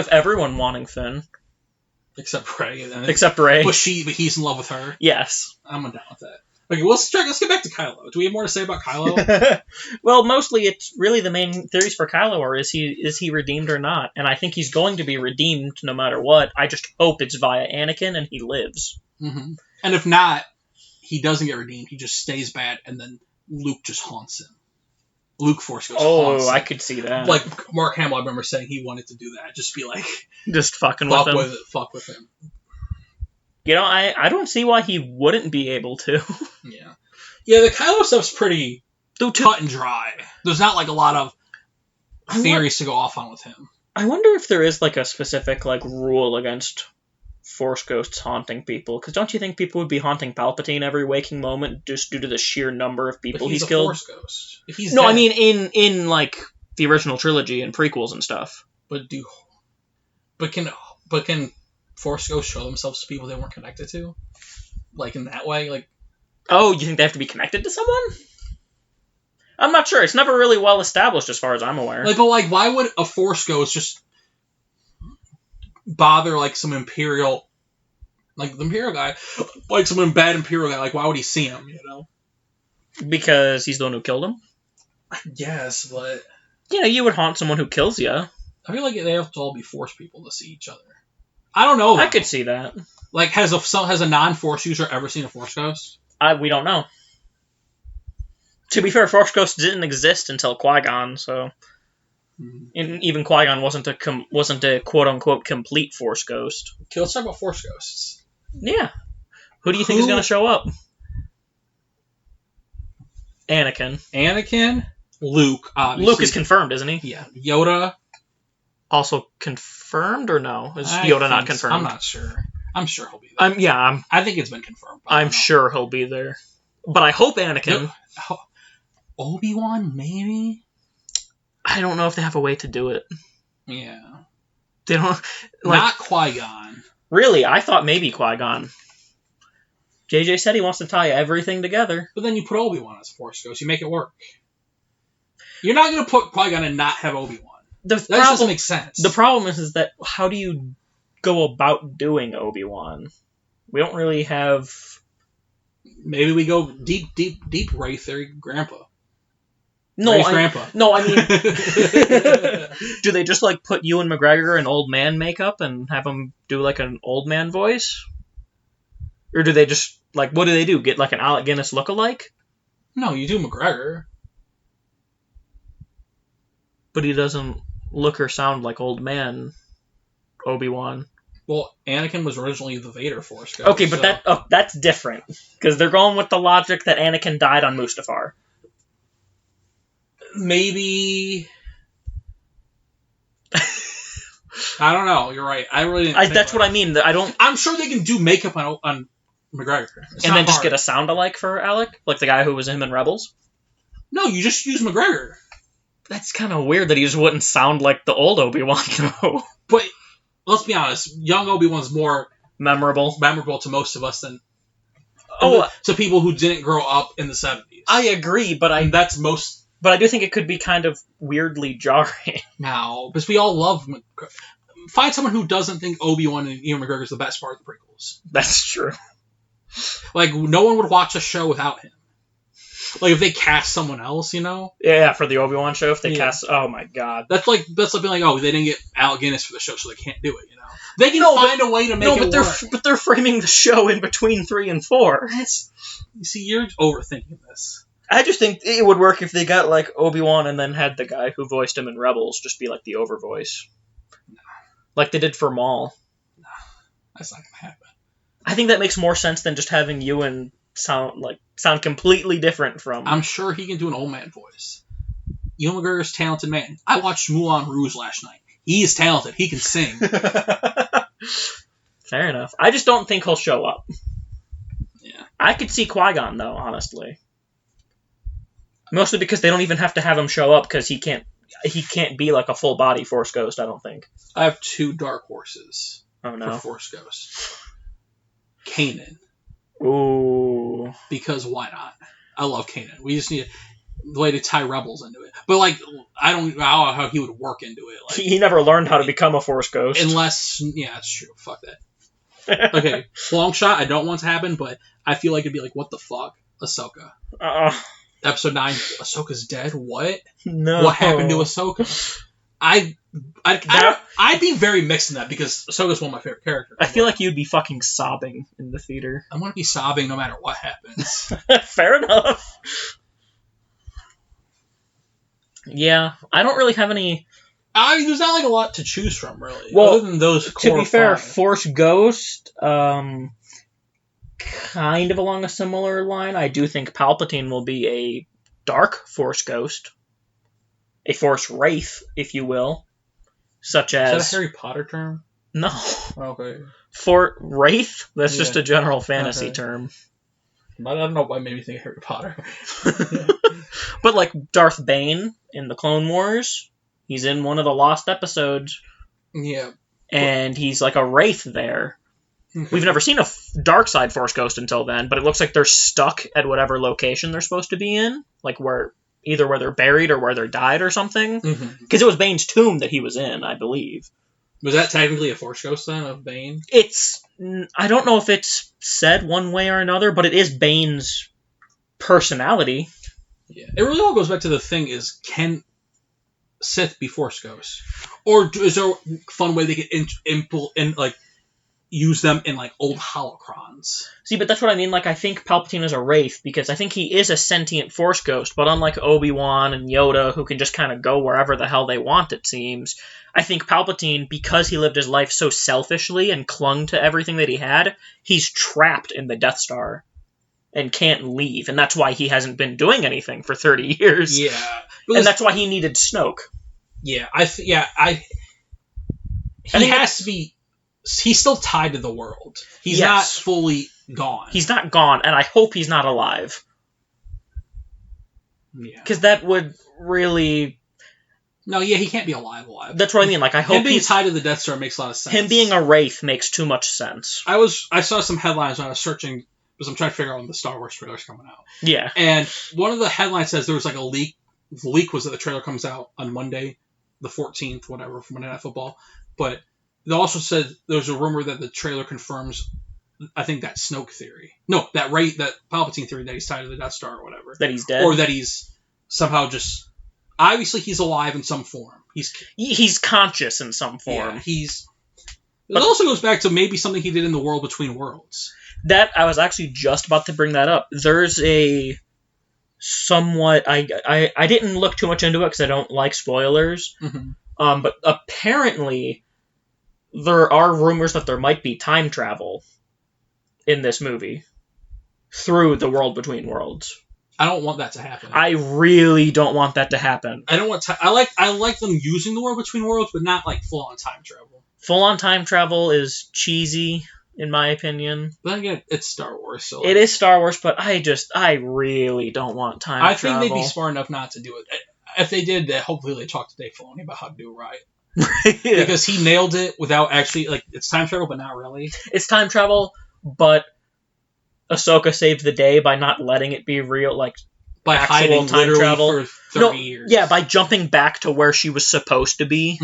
of everyone wanting Finn. Except Rey. Except Rey. But he's in love with her. Yes. I'm down with that. Okay, let's get back to Kylo. Do we have more to say about Kylo? Well, mostly it's really the main theories for Kylo are is he redeemed or not? And I think he's going to be redeemed no matter what. I just hope it's via Anakin and he lives. Mm-hmm. And if not, he doesn't get redeemed. He just stays bad, and then Luke just haunts him. Luke Force Ghost haunts him. I could see that. Like Mark Hamill, I remember saying he wanted to do that. Just be like... Just fucking with him. Fuck with him. You know, I don't see why he wouldn't be able to. Yeah. Yeah, the Kylo stuff's pretty cut and dry. There's not like a lot of theories to go off on with him. I wonder if there is like a specific like rule against Force Ghosts haunting people. Because don't you think people would be haunting Palpatine every waking moment just due to the sheer number of people he's killed? Force Ghost. If he's dead. I mean in like the original trilogy and prequels and stuff. But can Force Ghosts show themselves to people they weren't connected to? Like in that way? Like, oh, you think they have to be connected to someone? I'm not sure. It's never really well established as far as I'm aware. But why would a Force Ghost just bother like some Imperial, like the Imperial guy, like some bad Imperial guy? Like, why would he see him? You know? Because he's the one who killed him? Yes, but... You would haunt someone who kills you. I feel like they have to all be Force people to see each other. I don't know. I could see that. Like, has a non-Force user ever seen a Force ghost? We don't know. To be fair, Force ghosts didn't exist until Qui-Gon, so... And even Qui-Gon wasn't a quote-unquote complete Force ghost. Okay, let's talk about Force ghosts. Yeah. Who do you think is going to show up? Anakin. Luke, obviously. Luke is confirmed, isn't he? Yeah. Yoda. Also confirmed or no? Is Yoda not confirmed? I'm not sure. I'm sure he'll be there. I think it's been confirmed. I'm sure he'll be there. But I hope Anakin. Obi-Wan, maybe? I don't know if they have a way to do it. Yeah. They don't... Not Qui-Gon. Really? I thought maybe Qui-Gon. JJ said he wants to tie everything together. But then you put Obi-Wan as Force Ghost. You make it work. You're not going to put Qui-Gon and not have Obi-Wan. That doesn't make sense. The problem is that how do you go about doing Obi-Wan? We don't really have... Maybe we go deep Ray theory Grandpa. Grandpa. No, I mean... do they just, put Ewan McGregor in old man makeup and have him do, an old man voice? Or do they just, what do they do? Get, an Alec Guinness lookalike? No, you do McGregor. But he doesn't look or sound like old man Obi-Wan. Well, Anakin was originally the Vader Force Ghost. Okay, but that's different. Because they're going with the logic that Anakin died on Mustafar. Maybe... I don't know. You're right. I really didn't. That's what I mean. I'm sure they can do makeup on McGregor. And then just get a sound-alike for Alec? Like the guy who was him in Rebels? No, you just use McGregor. That's kind of weird that he just wouldn't sound like the old Obi-Wan, though. But let's be honest. Young Obi-Wan's more... memorable to most of us than... to people who didn't grow up in the 70s. I agree, but that's most... But I do think it could be kind of weirdly jarring. No, because we all love... Find someone who doesn't think Obi-Wan and Ewan McGregor is the best part of the prequels. That's true. No one would watch a show without him. If they cast someone else, Yeah, for the Obi-Wan show, if they cast... Oh, my God. That's like being they didn't get Alec Guinness for the show, so they can't do it, They can find a way to make it work. But they're framing the show in between 3 and 4. You see, you're overthinking this. I just think it would work if they got, Obi-Wan and then had the guy who voiced him in Rebels just be, the over voice. No. Like they did for Maul. No. That's not going to happen. I think that makes more sense than just having Ewan sound completely different from... I'm sure he can do an old man voice. Ewan McGregor's a talented man. I watched Moulin Rouge last night. He is talented. He can sing. Fair enough. I just don't think he'll show up. Yeah. I could see Qui-Gon, though, honestly. Mostly because they don't even have to have him show up because he can't be a full body Force Ghost, I don't think. I have 2 dark horses for Force Ghosts. Kanan. Ooh. Because why not? I love Kanan. We just need a way to tie Rebels into it. But I don't know how he would work into it. He never learned how to become a Force Ghost. Unless, yeah, that's true. Fuck that. Okay, long shot. I don't want it to happen, but I feel like it'd be what the fuck, Ahsoka. Episode 9, Ahsoka's dead? What? No. What happened to Ahsoka? I'd be very mixed in that because Ahsoka's one of my favorite characters. I feel like you'd be fucking sobbing in the theater. I want to be sobbing no matter what happens. Fair enough. Yeah, I don't really have any... there's not a lot to choose from, really. Well, other than those core to be fair, 5. Force Ghost... kind of along a similar line. I do think Palpatine will be a dark Force Ghost. A Force Wraith, if you will. Such as... Is that a Harry Potter term? No. Okay. Wraith? That's just a general fantasy term. I don't know why it made me think of Harry Potter. But Darth Bane in the Clone Wars, he's in one of the lost episodes. Yeah. And he's a Wraith there. We've never seen a dark side Force Ghost until then, but it looks like they're stuck at whatever location they're supposed to be in, where they're buried or where they're died or something. Because it was Bane's tomb that he was in, I believe. Was that technically a Force Ghost then of Bane? I don't know if it's said one way or another, but it is Bane's personality. Yeah, it really all goes back to the thing: is can Sith be Force Ghosts, or is there a fun way they can use them in like old holocrons? See, but that's what I mean. Like, I think Palpatine is a Wraith because I think he is a sentient Force Ghost. But unlike Obi-Wan and Yoda, who can just kind of go wherever the hell they want, it seems, I think Palpatine, because he lived his life so selfishly and clung to everything that he had, he's trapped in the Death Star and can't leave, and that's why he hasn't been doing anything for 30 years. Yeah, and that's why he needed Snoke. Yeah, he has to be. He's still tied to the world. He's not fully gone. He's not gone, and I hope he's not alive. Yeah, because that would really. No, yeah, he can't be alive. That's what I mean. Like, I hope him being tied to the Death Star makes a lot of sense. Him being a Wraith makes too much sense. I saw some headlines when I was searching because I'm trying to figure out when the Star Wars trailer's coming out. Yeah, and one of the headlines says there was like a leak. The leak was that the trailer comes out on Monday, the 14th, whatever, for Monday Night Football. But it also said there's a rumor that the trailer confirms, I think, that Snoke theory. No, that Palpatine theory that he's tied to the Death Star or whatever. That he's dead, or that he's somehow just. Obviously, he's alive in some form. He's conscious in some form. Yeah, It also goes back to maybe something he did in the World Between Worlds. That I was actually just about to bring that up. There's a somewhat I didn't look too much into it because I don't like spoilers. Mm-hmm. But apparently there are rumors that there might be time travel in this movie through the World Between Worlds. I don't want that to happen. I really don't want that to happen. I don't want. I like them using the World Between Worlds, but not like full on time travel. Full on time travel is cheesy, in my opinion. But then again, it's Star Wars, so it is Star Wars. But I really don't want time travel. I think they'd be smart enough not to do it. If they did, hopefully they talk to Dave Filoni about how to do it right. Yeah. Because he nailed it without actually it's time travel, but not really. It's time travel, but Ahsoka saved the day by not letting it be real, by hiding time travel for 30 years. Yeah, by jumping back to where she was supposed to be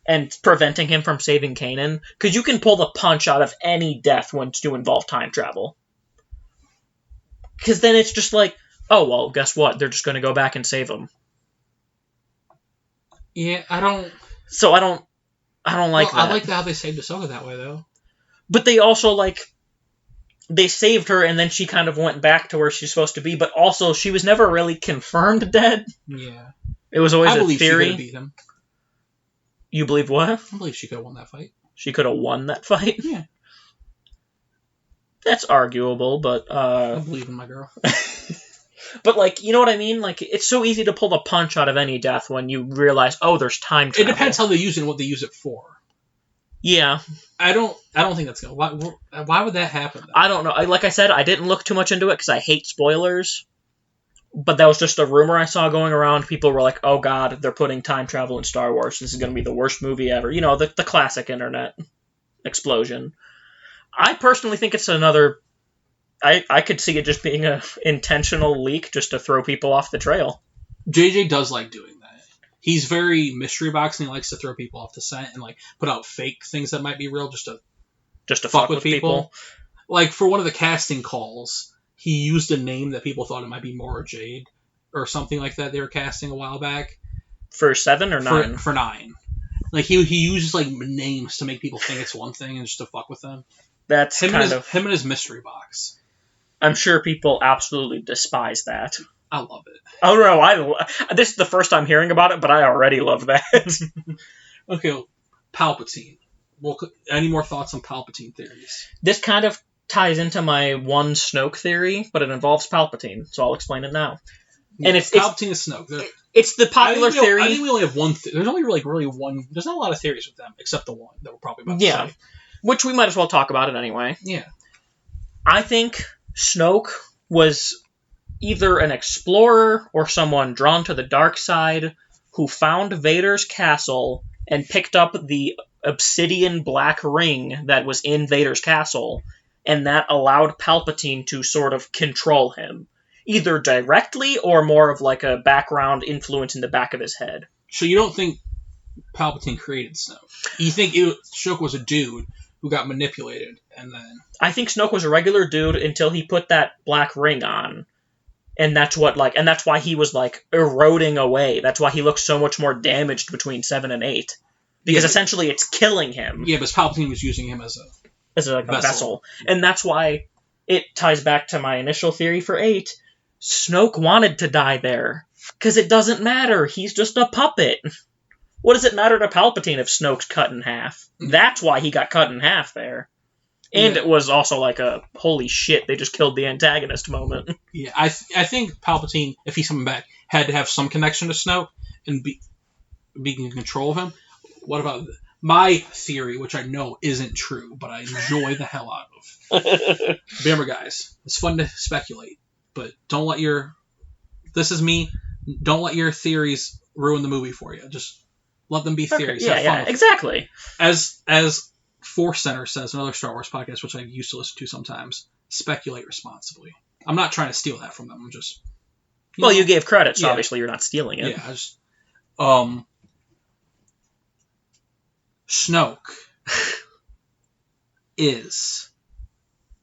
and preventing him from saving Kanan. Because you can pull the punch out of any death when to involve time travel. Because then it's just like, oh well, guess what? They're just going to go back and save him. Yeah, I don't. So I don't like that. I like how they saved Ahsoka that way though. But they also they saved her, and then she kind of went back to where she's supposed to be, but also she was never really confirmed dead. Yeah. It was always a theory. I believe she could have beat him. You believe what? I believe she could have won that fight. She could have won that fight? Yeah. That's arguable, but... I believe in my girl. But, you know what I mean? It's so easy to pull the punch out of any death when you realize, oh, there's time travel. It depends how they use it and what they use it for. Yeah. I don't think that's gonna. Why would that happen? Though? I don't know. Like I said, I didn't look too much into it because I hate spoilers. But that was just a rumor I saw going around. People were like, "Oh God, they're putting time travel in Star Wars. This is going to be the worst movie ever." You know, the classic internet explosion. I personally think it's another. I could see it just being a intentional leak just to throw people off the trail. JJ does like doing that. He's very mystery box, and he likes to throw people off the scent and put out fake things that might be real just to fuck with people. For one of the casting calls, he used a name that people thought it might be Mara Jade or something like that. They were casting a while back for 7 or 9. For 9. He uses names to make people think it's one thing and just to fuck with them. That's him and his mystery box. I'm sure people absolutely despise that. I love it. Oh no, this is the first time hearing about it, but I already love that. Okay, well, Palpatine. Any more thoughts on Palpatine theories? This kind of ties into my one Snoke theory, but it involves Palpatine, so I'll explain it now. Yeah, and Palpatine is Snoke. It's the popular theory. I think we only have one. There's only really one. There's not a lot of theories with them, except the one that we're probably about to say. Which we might as well talk about it anyway. Yeah. I think Snoke was either an explorer or someone drawn to the dark side who found Vader's castle and picked up the obsidian black ring that was in Vader's castle, and that allowed Palpatine to sort of control him, either directly or more of a background influence in the back of his head. So you don't think Palpatine created Snoke? You think Snoke was a dude who got manipulated, and then... I think Snoke was a regular dude until he put that black ring on. And that's why he was like eroding away. That's why he looks so much more damaged between 7 and 8. Because essentially it's killing him. Yeah, but Palpatine was using him as a vessel. And that's why it ties back to my initial theory for 8. Snoke wanted to die there. Because it doesn't matter. He's just a puppet. What does it matter to Palpatine if Snoke's cut in half? That's why he got cut in half there. And it was also like a, holy shit, they just killed the antagonist moment. Yeah, I think Palpatine, if he's coming back, had to have some connection to Snoke and be in control of him. What about my theory, which I know isn't true, but I enjoy the hell out of? Remember, guys, it's fun to speculate, but don't let this is me, don't let your theories ruin the movie for you. Just let them be theories. Yeah, exactly. As Force Center says, another Star Wars podcast, which I used to listen to sometimes, speculate responsibly. I'm not trying to steal that from them. I'm just... you gave credit, so obviously you're not stealing it. Yeah, Snoke is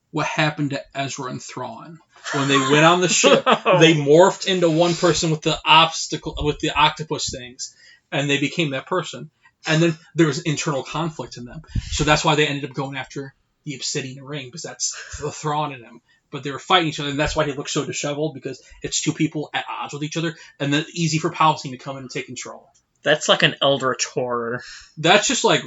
what happened to Ezra and Thrawn. When they went on the ship, they morphed into one person with the octopus things, and they became that person. And then there was internal conflict in them. So that's why they ended up going after the Obsidian Ring, because that's the Thrawn in him. But they were fighting each other, and that's why he looks so disheveled, because it's two people at odds with each other, and then easy for Palpatine to come in and take control. That's like an Eldritch horror. That's just like...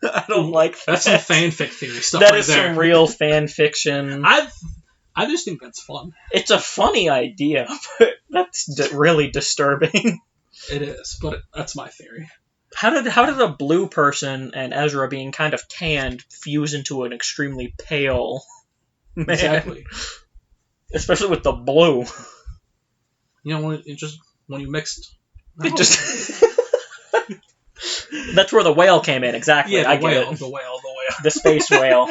I don't like that. That's some fanfic theory stuff That right is there. some real fan fiction. I just think that's fun. It's a funny idea, but that's really disturbing. It is, but that's my theory. How did a blue person and Ezra being kind of tanned fuse into an extremely pale man? Exactly. Especially with the blue. When you mixed... It just... That's where the whale came in, exactly. Yeah, the whale. The space whale.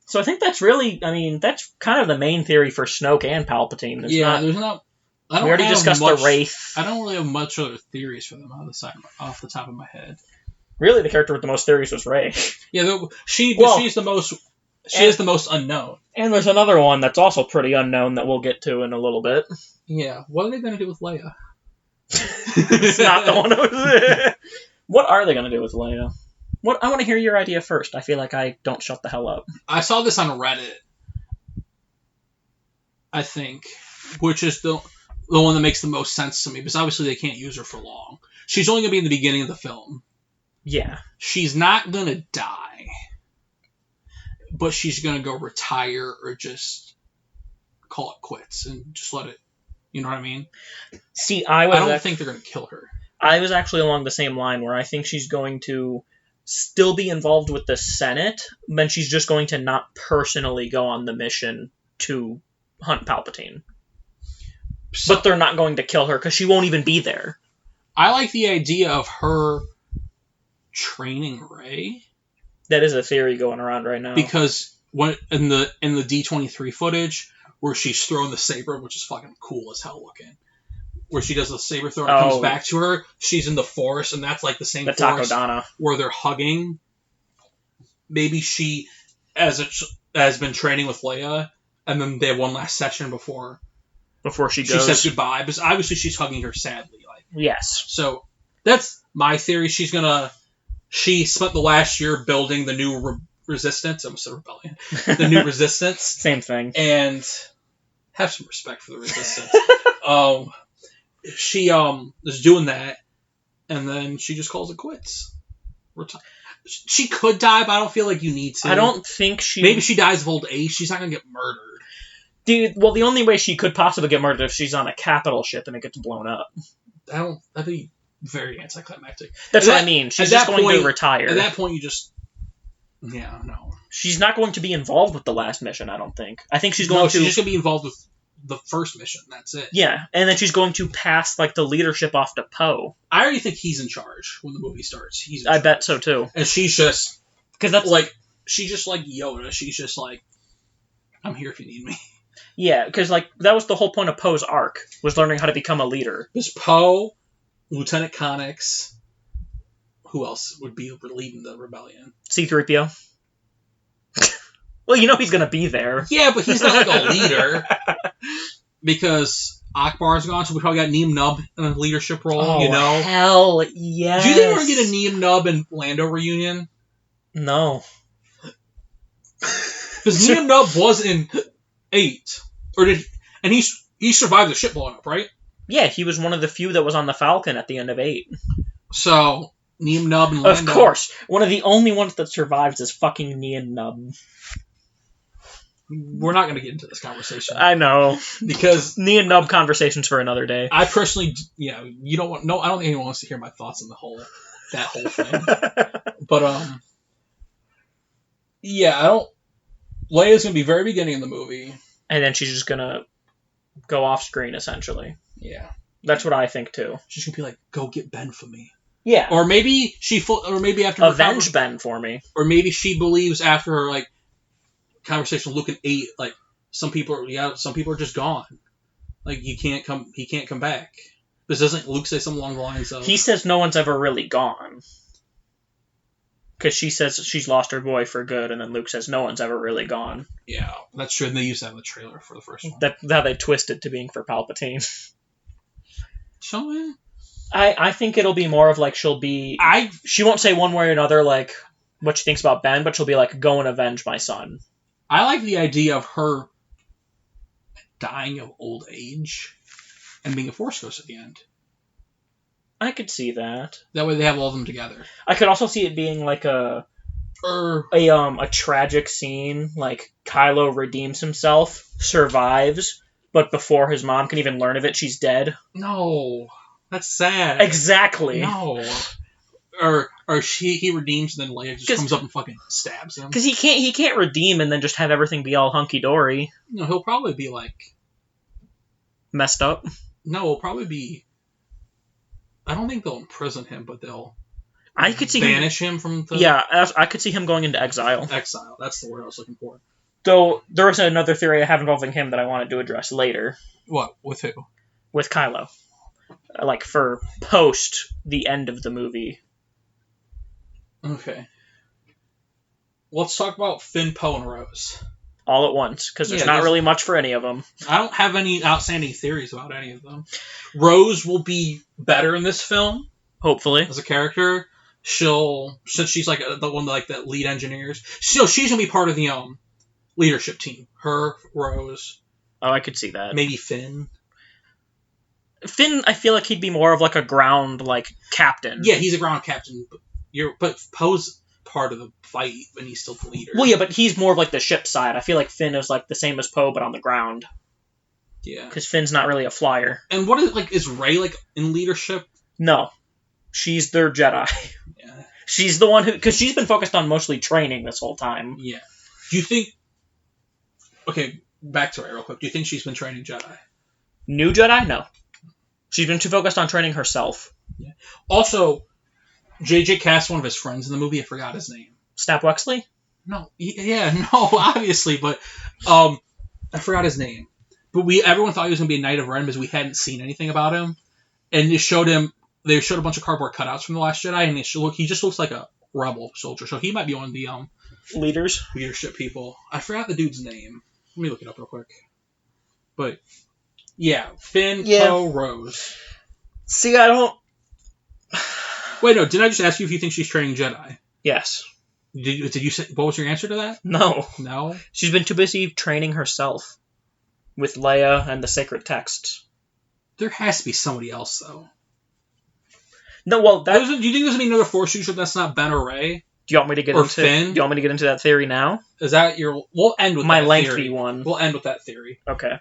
So I think that's really, that's kind of the main theory for Snoke and Palpatine. There's not... We already discussed the Wraith. I don't really have much other theories for them off the top of my head. Really, the character with the most theories was Rey. Yeah, she's the most... She is the most unknown. And there's another one that's also pretty unknown that we'll get to in a little bit. Yeah, what are they going to do with Leia? It's not the one. What are they going to do with Leia? I want to hear your idea first. I feel like I don't shut the hell up. I saw this on Reddit, I think, which is the one that makes the most sense to me, because obviously they can't use her for long. She's only going to be in the beginning of the film. Yeah. She's not going to die, but she's going to go retire or just call it quits and just let it... You know what I mean? See, I don't think they're going to kill her. I was actually along the same line, where I think she's going to still be involved with the Senate, but she's just going to not personally go on the mission to hunt Palpatine. But they're not going to kill her, because she won't even be there. I like the idea of her training Rey. That is a theory going around right now. Because when in the D23 footage... where she's throwing the saber, which is fucking cool as hell looking. Where she does the saber throw and it comes back to her. She's in the forest, and that's like the same forest where they're hugging. Maybe she has been training with Leia, and then they have one last session before she goes. She says goodbye, because obviously she's hugging her sadly. Yes. So that's my theory. She spent the last year building the new Resistance. I almost said Rebellion. The new Resistance. Same thing. And have some respect for the Resistance. She is doing that, and then she just calls it quits. She could die, but I don't feel like you need to. I don't think she... Maybe she dies of old age. She's not going to get murdered. Dude, well, the only way she could possibly get murdered is if she's on a capital ship and it gets blown up. That'd be very anticlimactic. That's what I mean. She's just going to retire. At that point, you just... Yeah, no. She's not going to be involved with the last mission, I don't think. I think she's going to... she's just going to be involved with the first mission. That's it. Yeah, and then she's going to pass the leadership off to Poe. I already think he's in charge when the movie starts. I bet so, too. And she's just... Because that's... She's just like Yoda. She's just like, I'm here if you need me. Yeah, because that was the whole point of Poe's arc, was learning how to become a leader. There's Poe, Lieutenant Connix... Who else would be leading the rebellion? C-3PO. Well, you know he's gonna be there. Yeah, but he's not like a leader. Because Akbar's gone, so we probably got Neem Nub in a leadership role, Oh, hell yes. Do you think we're going to get a Neem Nub and Lando reunion? No. Because Neem Nub was in 8. And he survived the ship blowing up, right? Yeah, he was one of the few that was on the Falcon at the end of 8. So, Neem Nub and Lando... Of course. One of the only ones that survives is fucking Neem Nub. We're not going to get into this conversation. I know. Because... Knee and nub conversations for another day. I personally... Yeah, you don't want... No, I don't think anyone wants to hear my thoughts on that whole thing. But, yeah, I don't... Leia's going to be very beginning of the movie. And then she's just going to go off screen, essentially. Yeah. That's what I think, too. She's going to be like, go get Ben for me. Yeah. Or maybe after... Avenge Ben for me. Or maybe she believes after her, like, conversation with Luke in 8, like, some people are just gone. Like, he can't come back. This doesn't Luke say something along the lines of... He says no one's ever really gone. Because she says she's lost her boy for good, and then Luke says no one's ever really gone. Yeah, that's true. And they used that in the trailer for the first one. That's how they twisted to being for Palpatine. Shall we? I think it'll be more of like she won't say one way or another like what she thinks about Ben, but she'll be like, go and avenge my son. I like the idea of her dying of old age and being a Force ghost at the end. I could see that. That way they have all of them together. I could also see it being like a tragic scene, like Kylo redeems himself, survives, but before his mom can even learn of it, she's dead. No, that's sad. Exactly. No. Or he redeems and then Leia just comes up and fucking stabs him. Because he can't redeem and then just have everything be all hunky dory. No, he'll probably be like messed up. No, it'll probably be. I don't think they'll imprison him, but they'll. I could see banish him from the... Yeah, I could see him going into exile. Exile, that's the word I was looking for. Though, there is another theory I have involving him that I wanted to address later. What? With who? With Kylo. Like, for post the end of the movie. Okay. Let's talk about Finn, Poe, and Rose. All at once, because there's not really much for any of them. I don't have any outstanding theories about any of them. Rose will be better in this film. Hopefully. As a character. Since she's like the one like that lead engineers, so she's gonna be part of the leadership team. Her, Rose. Oh, I could see that. Maybe Finn. Finn, I feel like he'd be more of like a ground captain. Yeah, he's a ground captain. But Poe's part of the fight, and he's still the leader. Well, yeah, but he's more of like the ship side. I feel like Finn is like the same as Poe, but on the ground. Yeah. Because Finn's not really a flyer. And what is Rey in leadership? No. She's their Jedi. Yeah. She's the one who... Because she's been focused on mostly training this whole time. Yeah. Do you think... Okay, back to Rey real quick. Do you think she's been training Jedi? New Jedi? No. She's been too focused on training herself. Yeah. Also, JJ cast one of his friends in the movie. I forgot his name. Snap Wexley? No. Yeah, no, obviously, but... I forgot his name. But everyone thought he was going to be a Knight of Ren because we hadn't seen anything about him. And they showed a bunch of cardboard cutouts from The Last Jedi, and he just looks like a rebel soldier. So he might be one of the leadership people. I forgot the dude's name. Let me look it up real quick. But yeah, Finn, Poe, Rose. See, I don't. Wait, no. Didn't I just ask you if you think she's training Jedi? Yes. Did you say? What was your answer to that? No. No. She's been too busy training herself with Leia and the sacred texts. There has to be somebody else, though. No, well, do you think there's going to be another Force user that's not Ben or Rey? Do you want me to get into Finn? Do you want me to get into that theory now? Is that we'll end with my that lengthy theory. one. We'll end with that theory. Okay.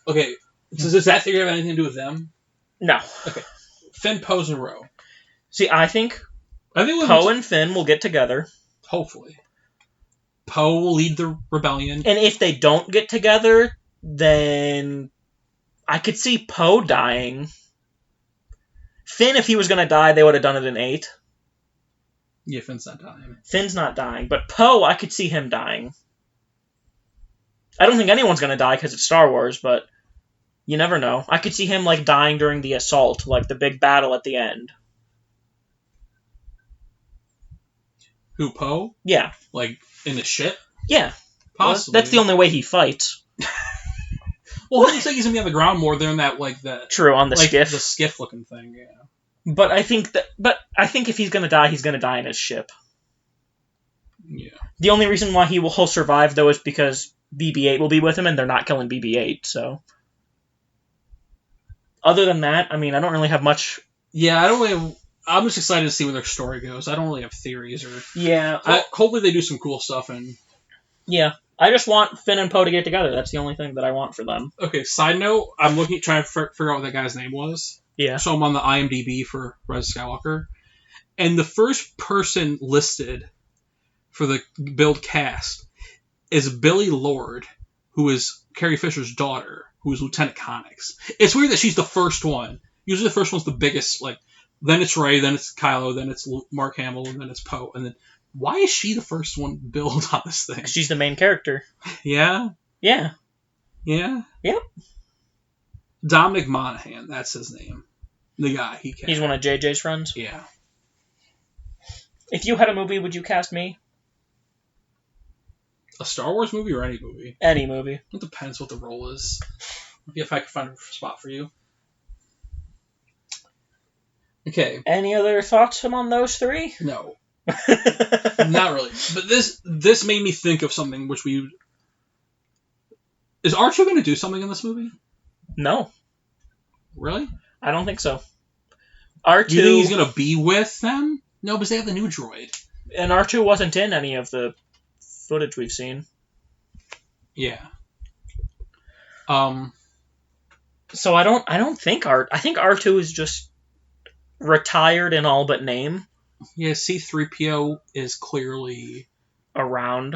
Okay. So does that theory have anything to do with them? No. Okay. Finn, Poe, and Rose. See, I think Poe and Finn will get together. Hopefully. Poe will lead the rebellion. And if they don't get together, then I could see Poe dying. Finn, if he was going to die, they would have done it in 8. Yeah, Finn's not dying. Finn's not dying. But Poe, I could see him dying. I don't think anyone's going to die because it's Star Wars, but you never know. I could see him dying during the assault, the big battle at the end. Who, Poe? Yeah. In the ship? Yeah. Possibly. That's the only way he fights. Well, he looks like he's gonna be on the ground more than that, like the True, on the skiff. the skiff looking thing. Yeah. But I think if he's gonna die in his ship. Yeah. The only reason why he'll survive though is because BB-8 will be with him, and they're not killing BB-8. So, other than that, I mean, I don't really have much. Yeah, I'm just excited to see where their story goes. I don't really have theories or. Yeah. Hopefully they do some cool stuff and. Yeah, I just want Finn and Poe to get together. That's the only thing that I want for them. Okay. Side note: I'm trying to figure out what that guy's name was. Yeah. So I'm on the IMDb for Rise of Skywalker, and the first person listed for the build cast is Billy Lord, who is Carrie Fisher's daughter, who is Lieutenant Connix. It's weird that she's the first one. Usually the first one's the biggest, like, then it's Rey, then it's Kylo, then it's Mark Hamill, and then it's Poe. And then, why is she the first one build on this thing? She's the main character. Yeah? Yeah. Yeah? Yep. Dominic Monaghan, that's his name. The guy. He's one of JJ's friends? Yeah. If you had a movie, would you cast me? A Star Wars movie or any movie? Any movie. It depends what the role is. If I can find a spot for you. Okay. Any other thoughts on those three? No. Not really. But this made me think of something which we... Is R2 going to do something in this movie? No. Really? I don't think so. R2... You think he's going to be with them? No, because they have the new droid. And R2 wasn't in any of the footage we've seen. Yeah. So I don't think I think R2 is just retired in all but name. Yeah, C-3PO is clearly around.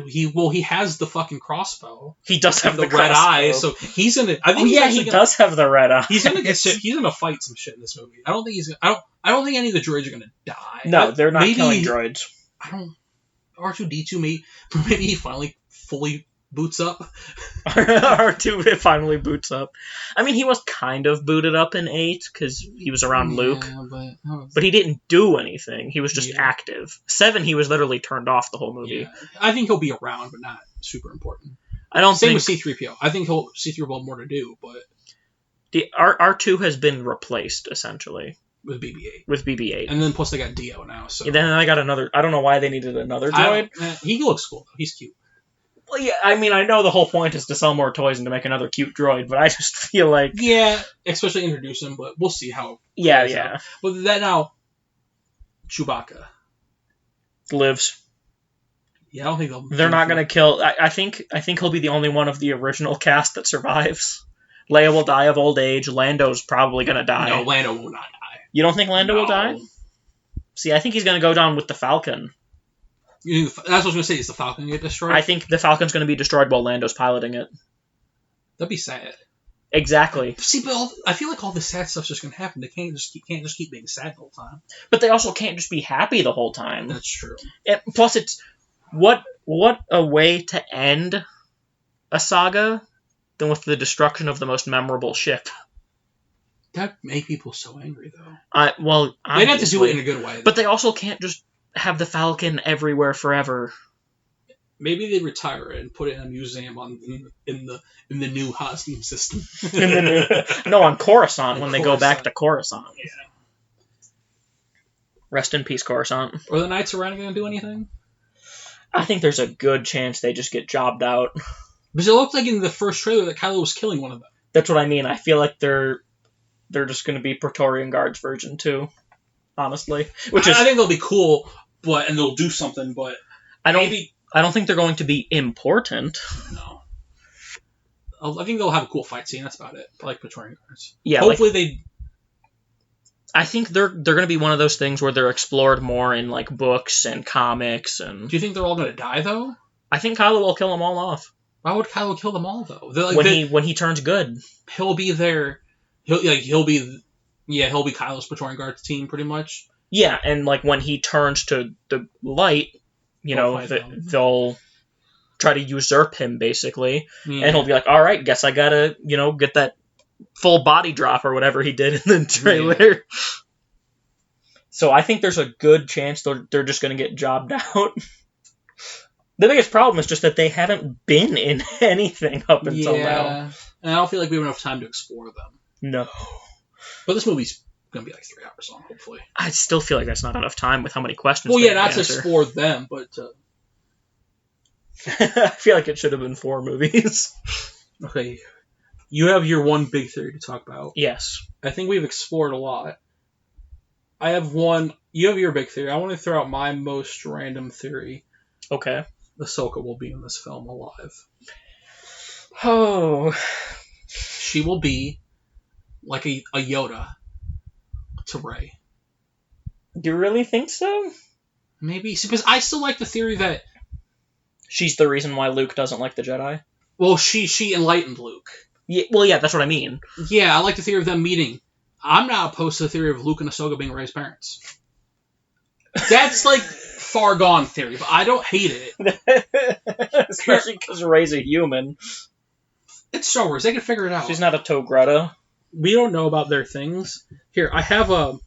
He has the fucking crossbow. He does have the red eyes, so he's gonna. I think he does have the red eyes. He's gonna get shit. He's gonna fight some shit in this movie. I don't think he's. I don't think any of the droids are gonna die. No, they're not killing droids. I don't. R2-D2 maybe he finally fully boots up. R2 finally boots up. I mean, he was kind of booted up in 8 because he was around Luke, but he didn't do anything. He was just active. 7, he was literally turned off the whole movie. Yeah. I think he'll be around, but not super important. I don't Same think with C-3PO. I think C-3PO will have more to do, but the R2 has been replaced essentially with BB-8. With BB-8, and then plus they got Dio now. So then I got another. I don't know why they needed another droid. He looks cool though. He's cute. Well, yeah, I mean, I know the whole point is to sell more toys and to make another cute droid, but I just feel like... Yeah, especially introduce him, but we'll see how... Yeah. But that now, Chewbacca. Lives. Yeah, I don't think they're not going to kill... I think he'll be the only one of the original cast that survives. Leia will die of old age. Lando's probably going to die. No, Lando will not die. You don't think Lando will die? See, I think he's going to go down with the Falcon. That's what I was going to say. Is the Falcon get destroyed? I think the Falcon's going to be destroyed while Lando's piloting it. That'd be sad. Exactly. See, but I feel like all this sad stuff's just going to happen. They can't just keep being sad the whole time. But they also can't just be happy the whole time. That's true. Plus, it's what a way to end a saga than with the destruction of the most memorable ship. That make people so angry, though. Well, they'd have to do it in a good way. But they also can't just have the Falcon everywhere forever. Maybe they retire it and put it in a museum in the new Hosnium system. On Coruscant when they go back to Coruscant. Yeah. Rest in peace, Coruscant. Are the Knights of Ren going to do anything? I think there's a good chance they just get jobbed out. Because it looked like in the first trailer that Kylo was killing one of them. That's what I mean. I feel like they're just going to be Praetorian Guards version 2. Honestly, I think they'll be cool, and they'll do something. But I don't think they're going to be important. No, I think they'll have a cool fight scene. That's about it. I like Praetorian Guards. Yeah, hopefully they. I think they're going to be one of those things where they're explored more in like books and comics. And do you think they're all going to die though? I think Kylo will kill them all off. Why would Kylo kill them all though? When he turns good, he'll be there. He'll be Kylo's Praetorian Guards team, pretty much. Yeah, and like when he turns to the light, they'll try to usurp him, basically. Yeah. And he'll be like, all right, guess I gotta, get that full body drop or whatever he did in the trailer. Yeah. So I think there's a good chance they're just gonna get jobbed out. The biggest problem is just that they haven't been in anything up until now. And I don't feel like we have enough time to explore them. No. But this movie's going to be like 3 hours long, hopefully. I still feel like that's not enough time with how many questions. Well, yeah, not to explore them, but I feel like it should have been 4 movies. Okay. You have your one big theory to talk about. Yes. I think we've explored a lot. I have one. You have your big theory. I want to throw out my most random theory. Okay. Ahsoka will be in this film alive. Oh. She will be like a Yoda to Rey. Do you really think so? Maybe. Because I still like the theory that... She's the reason why Luke doesn't like the Jedi? Well, she enlightened Luke. Yeah, well, yeah, that's what I mean. Yeah, I like the theory of them meeting. I'm not opposed to the theory of Luke and Ahsoka being Rey's parents. That's like far gone theory, but I don't hate it. Especially because Rey's a human. It's Star Wars. They can figure it out. She's not a Togretta. We don't know about their things. Here, I have a...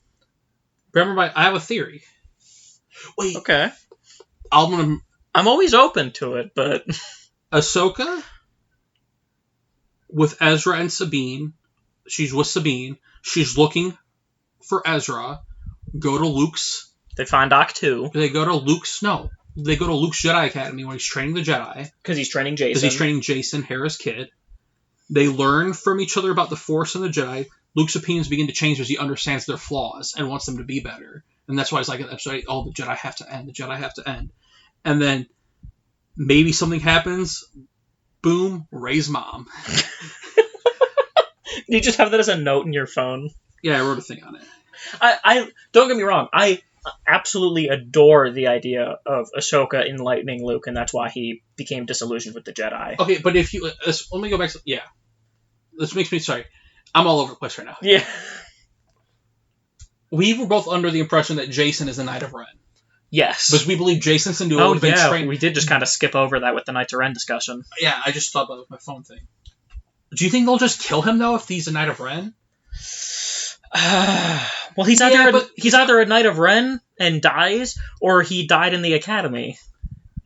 I have a theory. Wait. Okay. I'm always open to it, but... Ahsoka with Ezra and Sabine. She's with Sabine. She's looking for Ezra. Go to Luke's... They find Octu. They go to Luke's... No. They go to Luke's Jedi Academy when he's training the Jedi. Because he's training Jason. Because he's training Jason, Hera's kid. They learn from each other about the Force and the Jedi. Luke's opinions begin to change as he understands their flaws and wants them to be better. And that's why it's like in episode 8, the Jedi have to end. The Jedi have to end. And then maybe something happens. Boom. Rey's mom. You just have that as a note in your phone. Yeah, I wrote a thing on it. I don't get me wrong. I absolutely adore the idea of Ahsoka enlightening Luke, and that's why he became disillusioned with the Jedi. Okay, but if you... let me go back to... Yeah. This makes me... Sorry. I'm all over the place right now. Yeah. We were both under the impression that Jason is the Knight of Ren. Yes. Because we believe Jason Sindula would have been trained... we did just kind of skip over that with the Knights of Ren discussion. Yeah, I just thought about it with my phone thing. Do you think they'll just kill him, though, if he's a Knight of Ren? Well, he's either a Knight of Ren and dies, or he died in the Academy.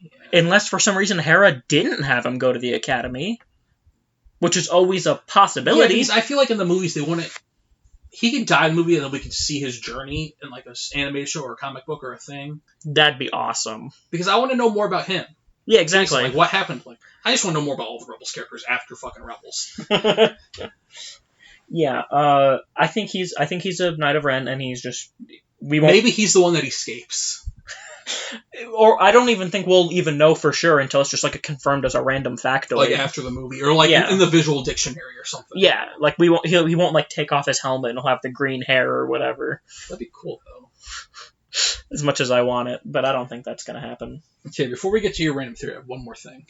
Yeah. Unless, for some reason, Hera didn't have him go to the Academy. Which is always a possibility. Yeah, because I feel like in the movies, they want to... He could die in the movie, and then we could see his journey in like an animated show or a comic book or a thing. That'd be awesome. Because I want to know more about him. Yeah, exactly. Like, what happened? Like, I just want to know more about all the Rebels characters after fucking Rebels. Yeah, I think he's a Knight of Ren, and he's just... Maybe he's the one that escapes. Or I don't even think we'll even know for sure until it's just like confirmed as a random factoid. Like after the movie, or like in the visual dictionary or something. Yeah, like he won't like take off his helmet and he'll have the green hair or whatever. That'd be cool though. As much as I want it, but I don't think that's gonna happen. Okay, before we get to your random theory, I have one more thing.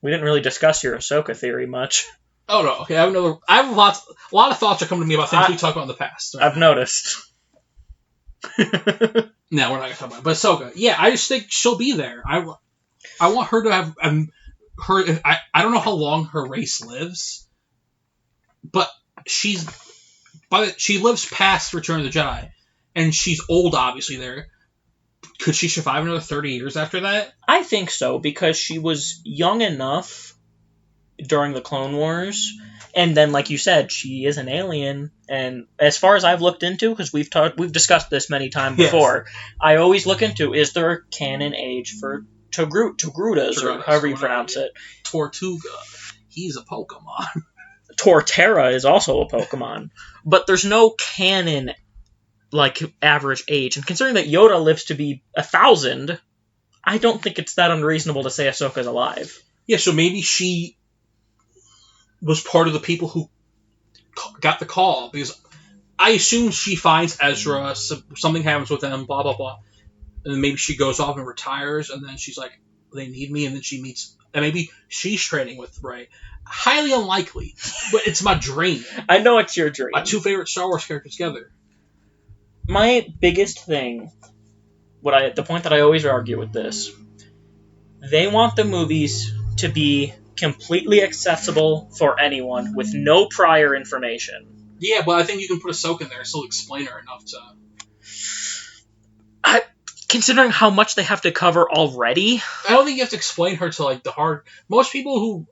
We didn't really discuss your Ahsoka theory much. Oh no, okay, I have a lot of thoughts are coming to me about things we talked about in the past. I've noticed. No, we're not going to talk about it. But Ahsoka, yeah, I just think she'll be there. I want her to have her... I don't know how long her race lives, but she lives past Return of the Jedi, and she's old, obviously, there. Could she survive another 30 years after that? I think so, because she was young enough during the Clone Wars... And then, like you said, she is an alien, and as far as I've looked into, because we've discussed this many times before, yes. I always look into, is there a canon age for Togrutas, or however you pronounce it? Tortuga. He's a Pokemon. Torterra is also a Pokemon. But there's no canon, like, average age. And considering that Yoda lives to be 1,000, I don't think it's that unreasonable to say Ahsoka's alive. Yeah, so maybe she... was part of the people who got the call, because I assume she finds Ezra, something happens with them, blah, blah, blah, and then maybe she goes off and retires, and then she's like, they need me, and then she meets, and maybe she's training with Rey. Highly unlikely, but it's my dream. I know it's your dream. My 2 favorite Star Wars characters together. My biggest thing, the point that I always argue with this, they want the movies to be completely accessible for anyone with no prior information. Yeah, but I think you can put Ahsoka in there and still explain her enough to... considering how much they have to cover already. I don't think you have to explain her to like the hard. Most people who.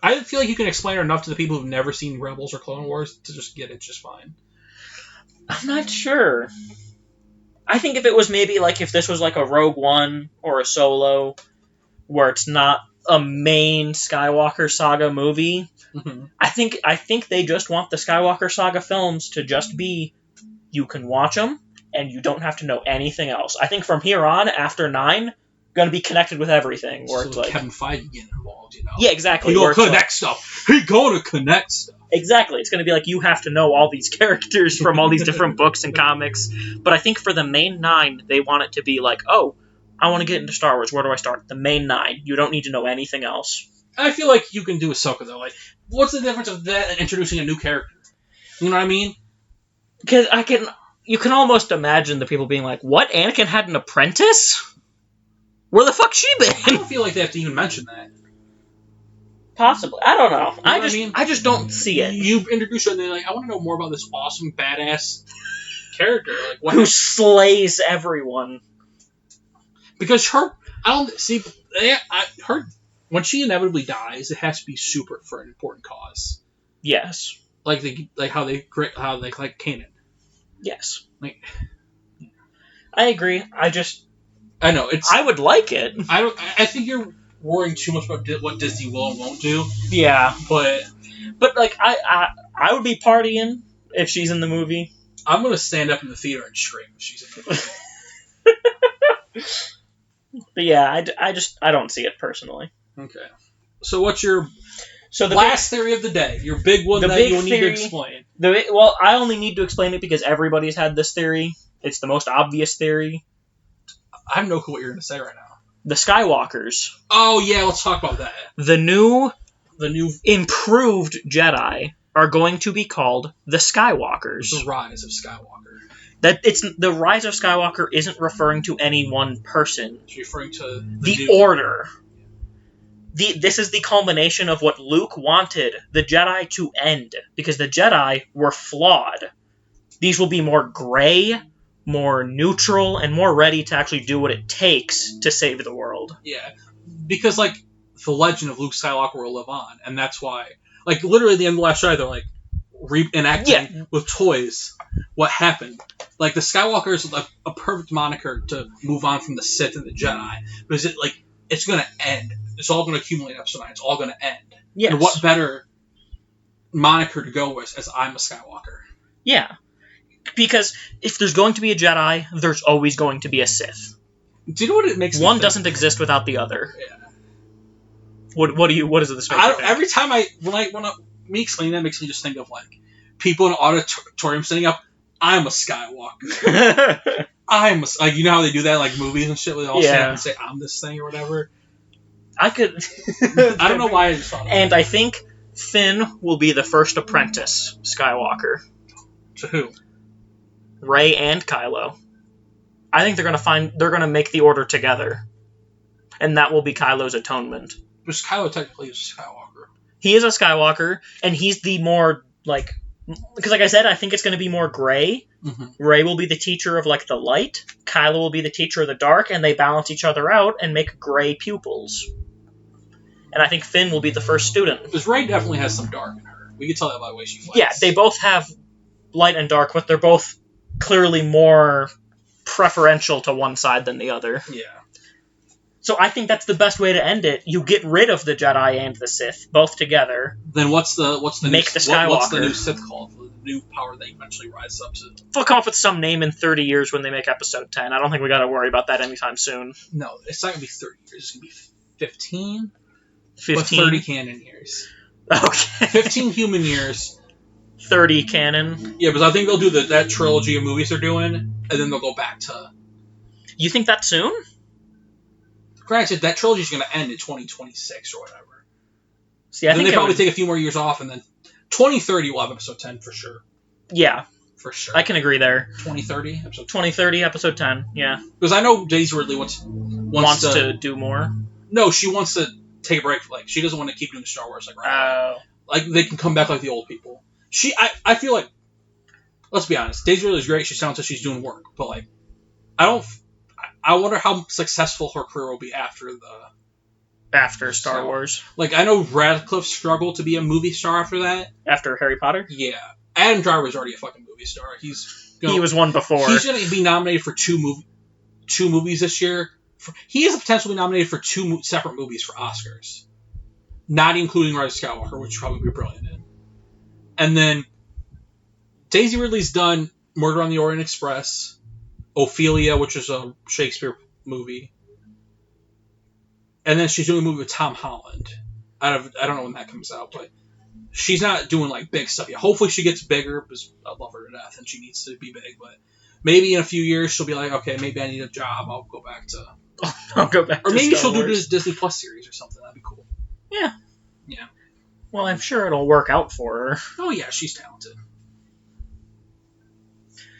I feel like you can explain her enough to the people who've never seen Rebels or Clone Wars to just get it just fine. I'm not sure. I think if it was maybe like if this was like a Rogue One or a Solo, where it's not a main Skywalker Saga movie, Mm-hmm. I think they just want the Skywalker Saga films to just be, you can watch them and you don't have to know anything else. I think from here on, after 9, going to be connected with everything. Where So it's like Kevin Feige getting involved, you know. Yeah, exactly. He gonna connect stuff. He gonna connect stuff. Exactly. It's going to be like you have to know all these characters from all these different books and comics. But I think for the main 9, they want it to be like, oh, I want to get into Star Wars. Where do I start? The main 9. You don't need to know anything else. I feel like you can do Ahsoka though. Like, what's the difference of that and introducing a new character? You know what I mean? Because you can almost imagine the people being like, what? Anakin had an apprentice? Where the fuck's she I been? don't feel like they have to even mention that. Possibly. I don't know. You know what I mean? I just don't see it. You introduce her and they're like, I want to know more about this awesome, badass character. Like, what? Who slays everyone. Because her, I don't see, her, when she inevitably dies, it has to be super for an important cause. Yes. Like how they like Kanan. Yes. Like, I agree. I know it's. I would like it. I think you're worrying too much about what Disney will and won't do. Yeah. But like I would be partying if she's in the movie. I'm gonna stand up in the theater and scream if she's in the movie. But yeah, I don't see it personally. Okay. So what's your the last theory of the day? Your big one that you'll need to explain. Well, I only need to explain it because everybody's had this theory. It's the most obvious theory. I have no clue what you're going to say right now. The Skywalkers. Oh, yeah, let's talk about that. The new improved Jedi are going to be called the Skywalkers. The Rise of Skywalker. The Rise of Skywalker isn't referring to any one person. It's referring to the Order. This is the culmination of what Luke wanted the Jedi to end, because the Jedi were flawed. These will be more gray, more neutral, and more ready to actually do what it takes to save the world. Yeah, because, like, the legend of Luke Skywalker will live on, and that's why, like, literally at the end of The Last Jedi, they're, like, reenacting with toys what happened. Like, the Skywalker is like a perfect moniker to move on from the Sith and the Jedi, because it's going to end. It's all going to accumulate in Episode 9. It's all going to end. Yes. And what better moniker to go with as I'm a Skywalker? Yeah. Because if there's going to be a Jedi, there's always going to be a Sith. Do you know what it makes me One think? doesn't exist without the other. Yeah. What does this make you think? Every time me explaining that makes me just think of, like, people in an auditorium standing up, I'm a Skywalker. Like, you know how they do that, like, movies and shit, where they all stand up and say, I'm this thing or whatever? I could... I don't know why I just thought of And I think Finn will be the first apprentice Skywalker. To who? Rey and Kylo. I think they're gonna make the Order together. And that will be Kylo's atonement. Because Kylo technically is a Skywalker. He is a Skywalker, and he's the more, like... Because, like I said, I think it's going to be more gray. Mm-hmm. Rey will be the teacher of, like, the light. Kylo will be the teacher of the dark, and they balance each other out and make gray pupils. And I think Finn will be the first student. Because Rey definitely has some dark in her. We can tell that by the way she fights. Yeah, they both have light and dark, but they're both clearly more preferential to one side than the other. Yeah. So I think that's the best way to end it. You get rid of the Jedi and the Sith, both together. Then what's the Make the Skywalker. What's the new Sith called? The new power they eventually rise up to? They'll come up with some name in 30 years when they make Episode 10. I don't think we got to worry about that anytime soon. No, it's not going to be 30 years. It's going to be 15? 15? But 30 canon years. Okay. 15 human years. 30 canon. Yeah, because I think they'll do that trilogy of movies they're doing, and then they'll go back to... You think that soon? Granted, that trilogy is going to end in 2026 or whatever. See, I then think they probably take a few more years off, and then 2030 we'll have Episode 10 for sure. Yeah. For sure. I can agree there. 2030? Episode 10. 2030, Episode 10, yeah. Because I know Daisy Ridley wants to do more? No, she wants to take a break. Like, she doesn't want to keep doing Star Wars like right now. Like, they can come back like the old people. I feel like, let's be honest, Daisy Ridley's great. She sounds like she's doing work. But, like, I wonder how successful her career will be after Star Wars. Like, I know Radcliffe struggled to be a movie star after that. After Harry Potter? Yeah. Adam Driver's already a fucking movie star. He was one before. He's going to be nominated for two movies this year. He has the potential to be nominated for 2 separate movies for Oscars. Not including Rise of Skywalker, which would probably be brilliant in. And then Daisy Ridley's done Murder on the Orient Express, Ophelia, which is a Shakespeare movie. And then she's doing a movie with Tom Holland. I don't know when that comes out, but she's not doing like big stuff yet. Hopefully she gets bigger because I love her to death and she needs to be big. But maybe in a few years she'll be like, okay, maybe I need a job. I'll go back to. Or maybe she'll do this Disney Plus series or something. That'd be cool. Yeah. Yeah. Well, I'm sure it'll work out for her. Oh yeah, she's talented.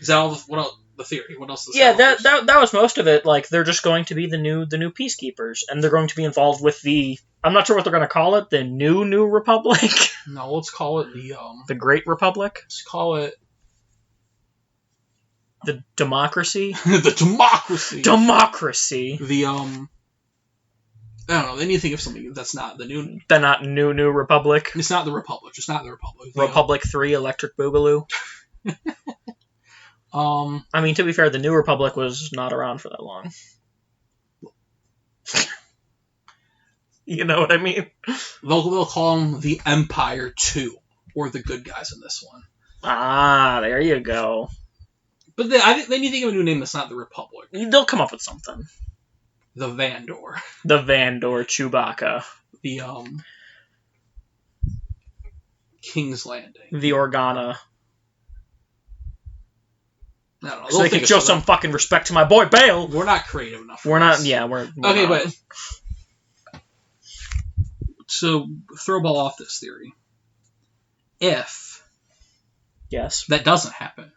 Is that all? What else? The theory. What else? Yeah, that was most of it. Like, they're just going to be the new peacekeepers, and they're going to be involved with the. I'm not sure what they're going to call it. The New Republic. No, let's call it the Great Republic. Let's call it the Democracy. The Democracy. Democracy. The I don't know. They need to think of something that's not the new. They're not New Republic. It's not the Republic. It's not the Republic. Republic 3 Electric Boogaloo. I mean, to be fair, the New Republic was not around for that long. You know what I mean? They'll call them the Empire 2, or the good guys in this one. Ah, there you go. But I think they need to think of a new name that's not the Republic. They'll come up with something. The Vandor. The Vandor Chewbacca. The King's Landing. The Organa. I don't know. So they can show some fucking respect to my boy Bale. We're not creative enough. We're not. Yeah, we're okay, not. But so throw ball off this theory. If that doesn't happen,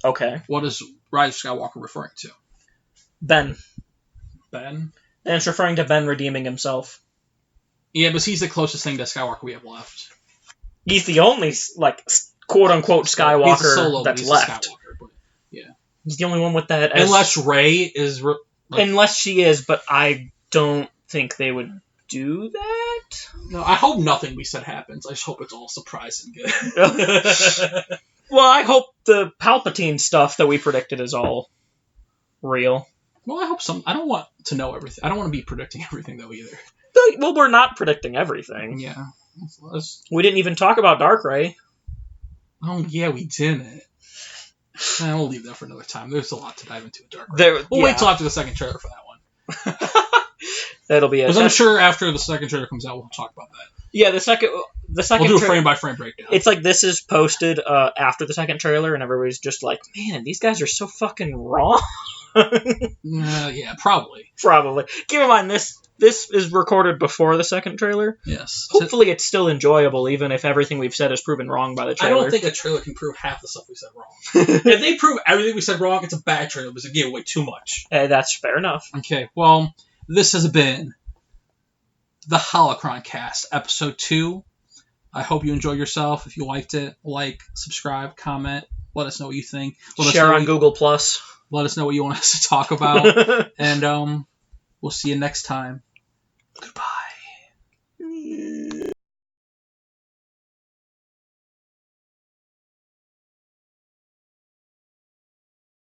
okay, what is Rise of Skywalker referring to? Ben. And it's referring to Ben redeeming himself. Yeah, but he's the closest thing to Skywalker we have left. He's the only quote unquote Skywalker that's left. Yeah, he's the only one with that. Unless Rey is, unless she is, but I don't think they would do that. No, I hope nothing we said happens. I just hope it's all surprising good. Well, I hope the Palpatine stuff that we predicted is all real. Well, I hope some. I don't want to know everything. I don't want to be predicting everything though either. Well, we're not predicting everything. Yeah. We didn't even talk about Darkrai. Oh yeah, we didn't. We'll leave that for another time. There's a lot to dive into with Darkrai. We'll wait till after the second trailer for that one. That'll be it. Because I'm sure after the second trailer comes out, we'll talk about that. Yeah, the second. We'll do a frame by frame breakdown. It's like this is posted after the second trailer, and everybody's just like, "Man, these guys are so fucking wrong." Yeah, probably. Probably. Keep in mind this is recorded before the second trailer. Yes. Hopefully, it's still enjoyable, even if everything we've said is proven wrong by the trailer. I don't think a trailer can prove half the stuff we said wrong. If they prove everything we said wrong, it's a bad trailer because it gave away too much. That's fair enough. Okay. Well, this has been the Holocron-Cast, episode 2. I hope you enjoyed yourself. If you liked it, like, subscribe, comment. Let us know what you think. Share on Google+. Let us know what you want us to talk about. And we'll see you next time. Goodbye.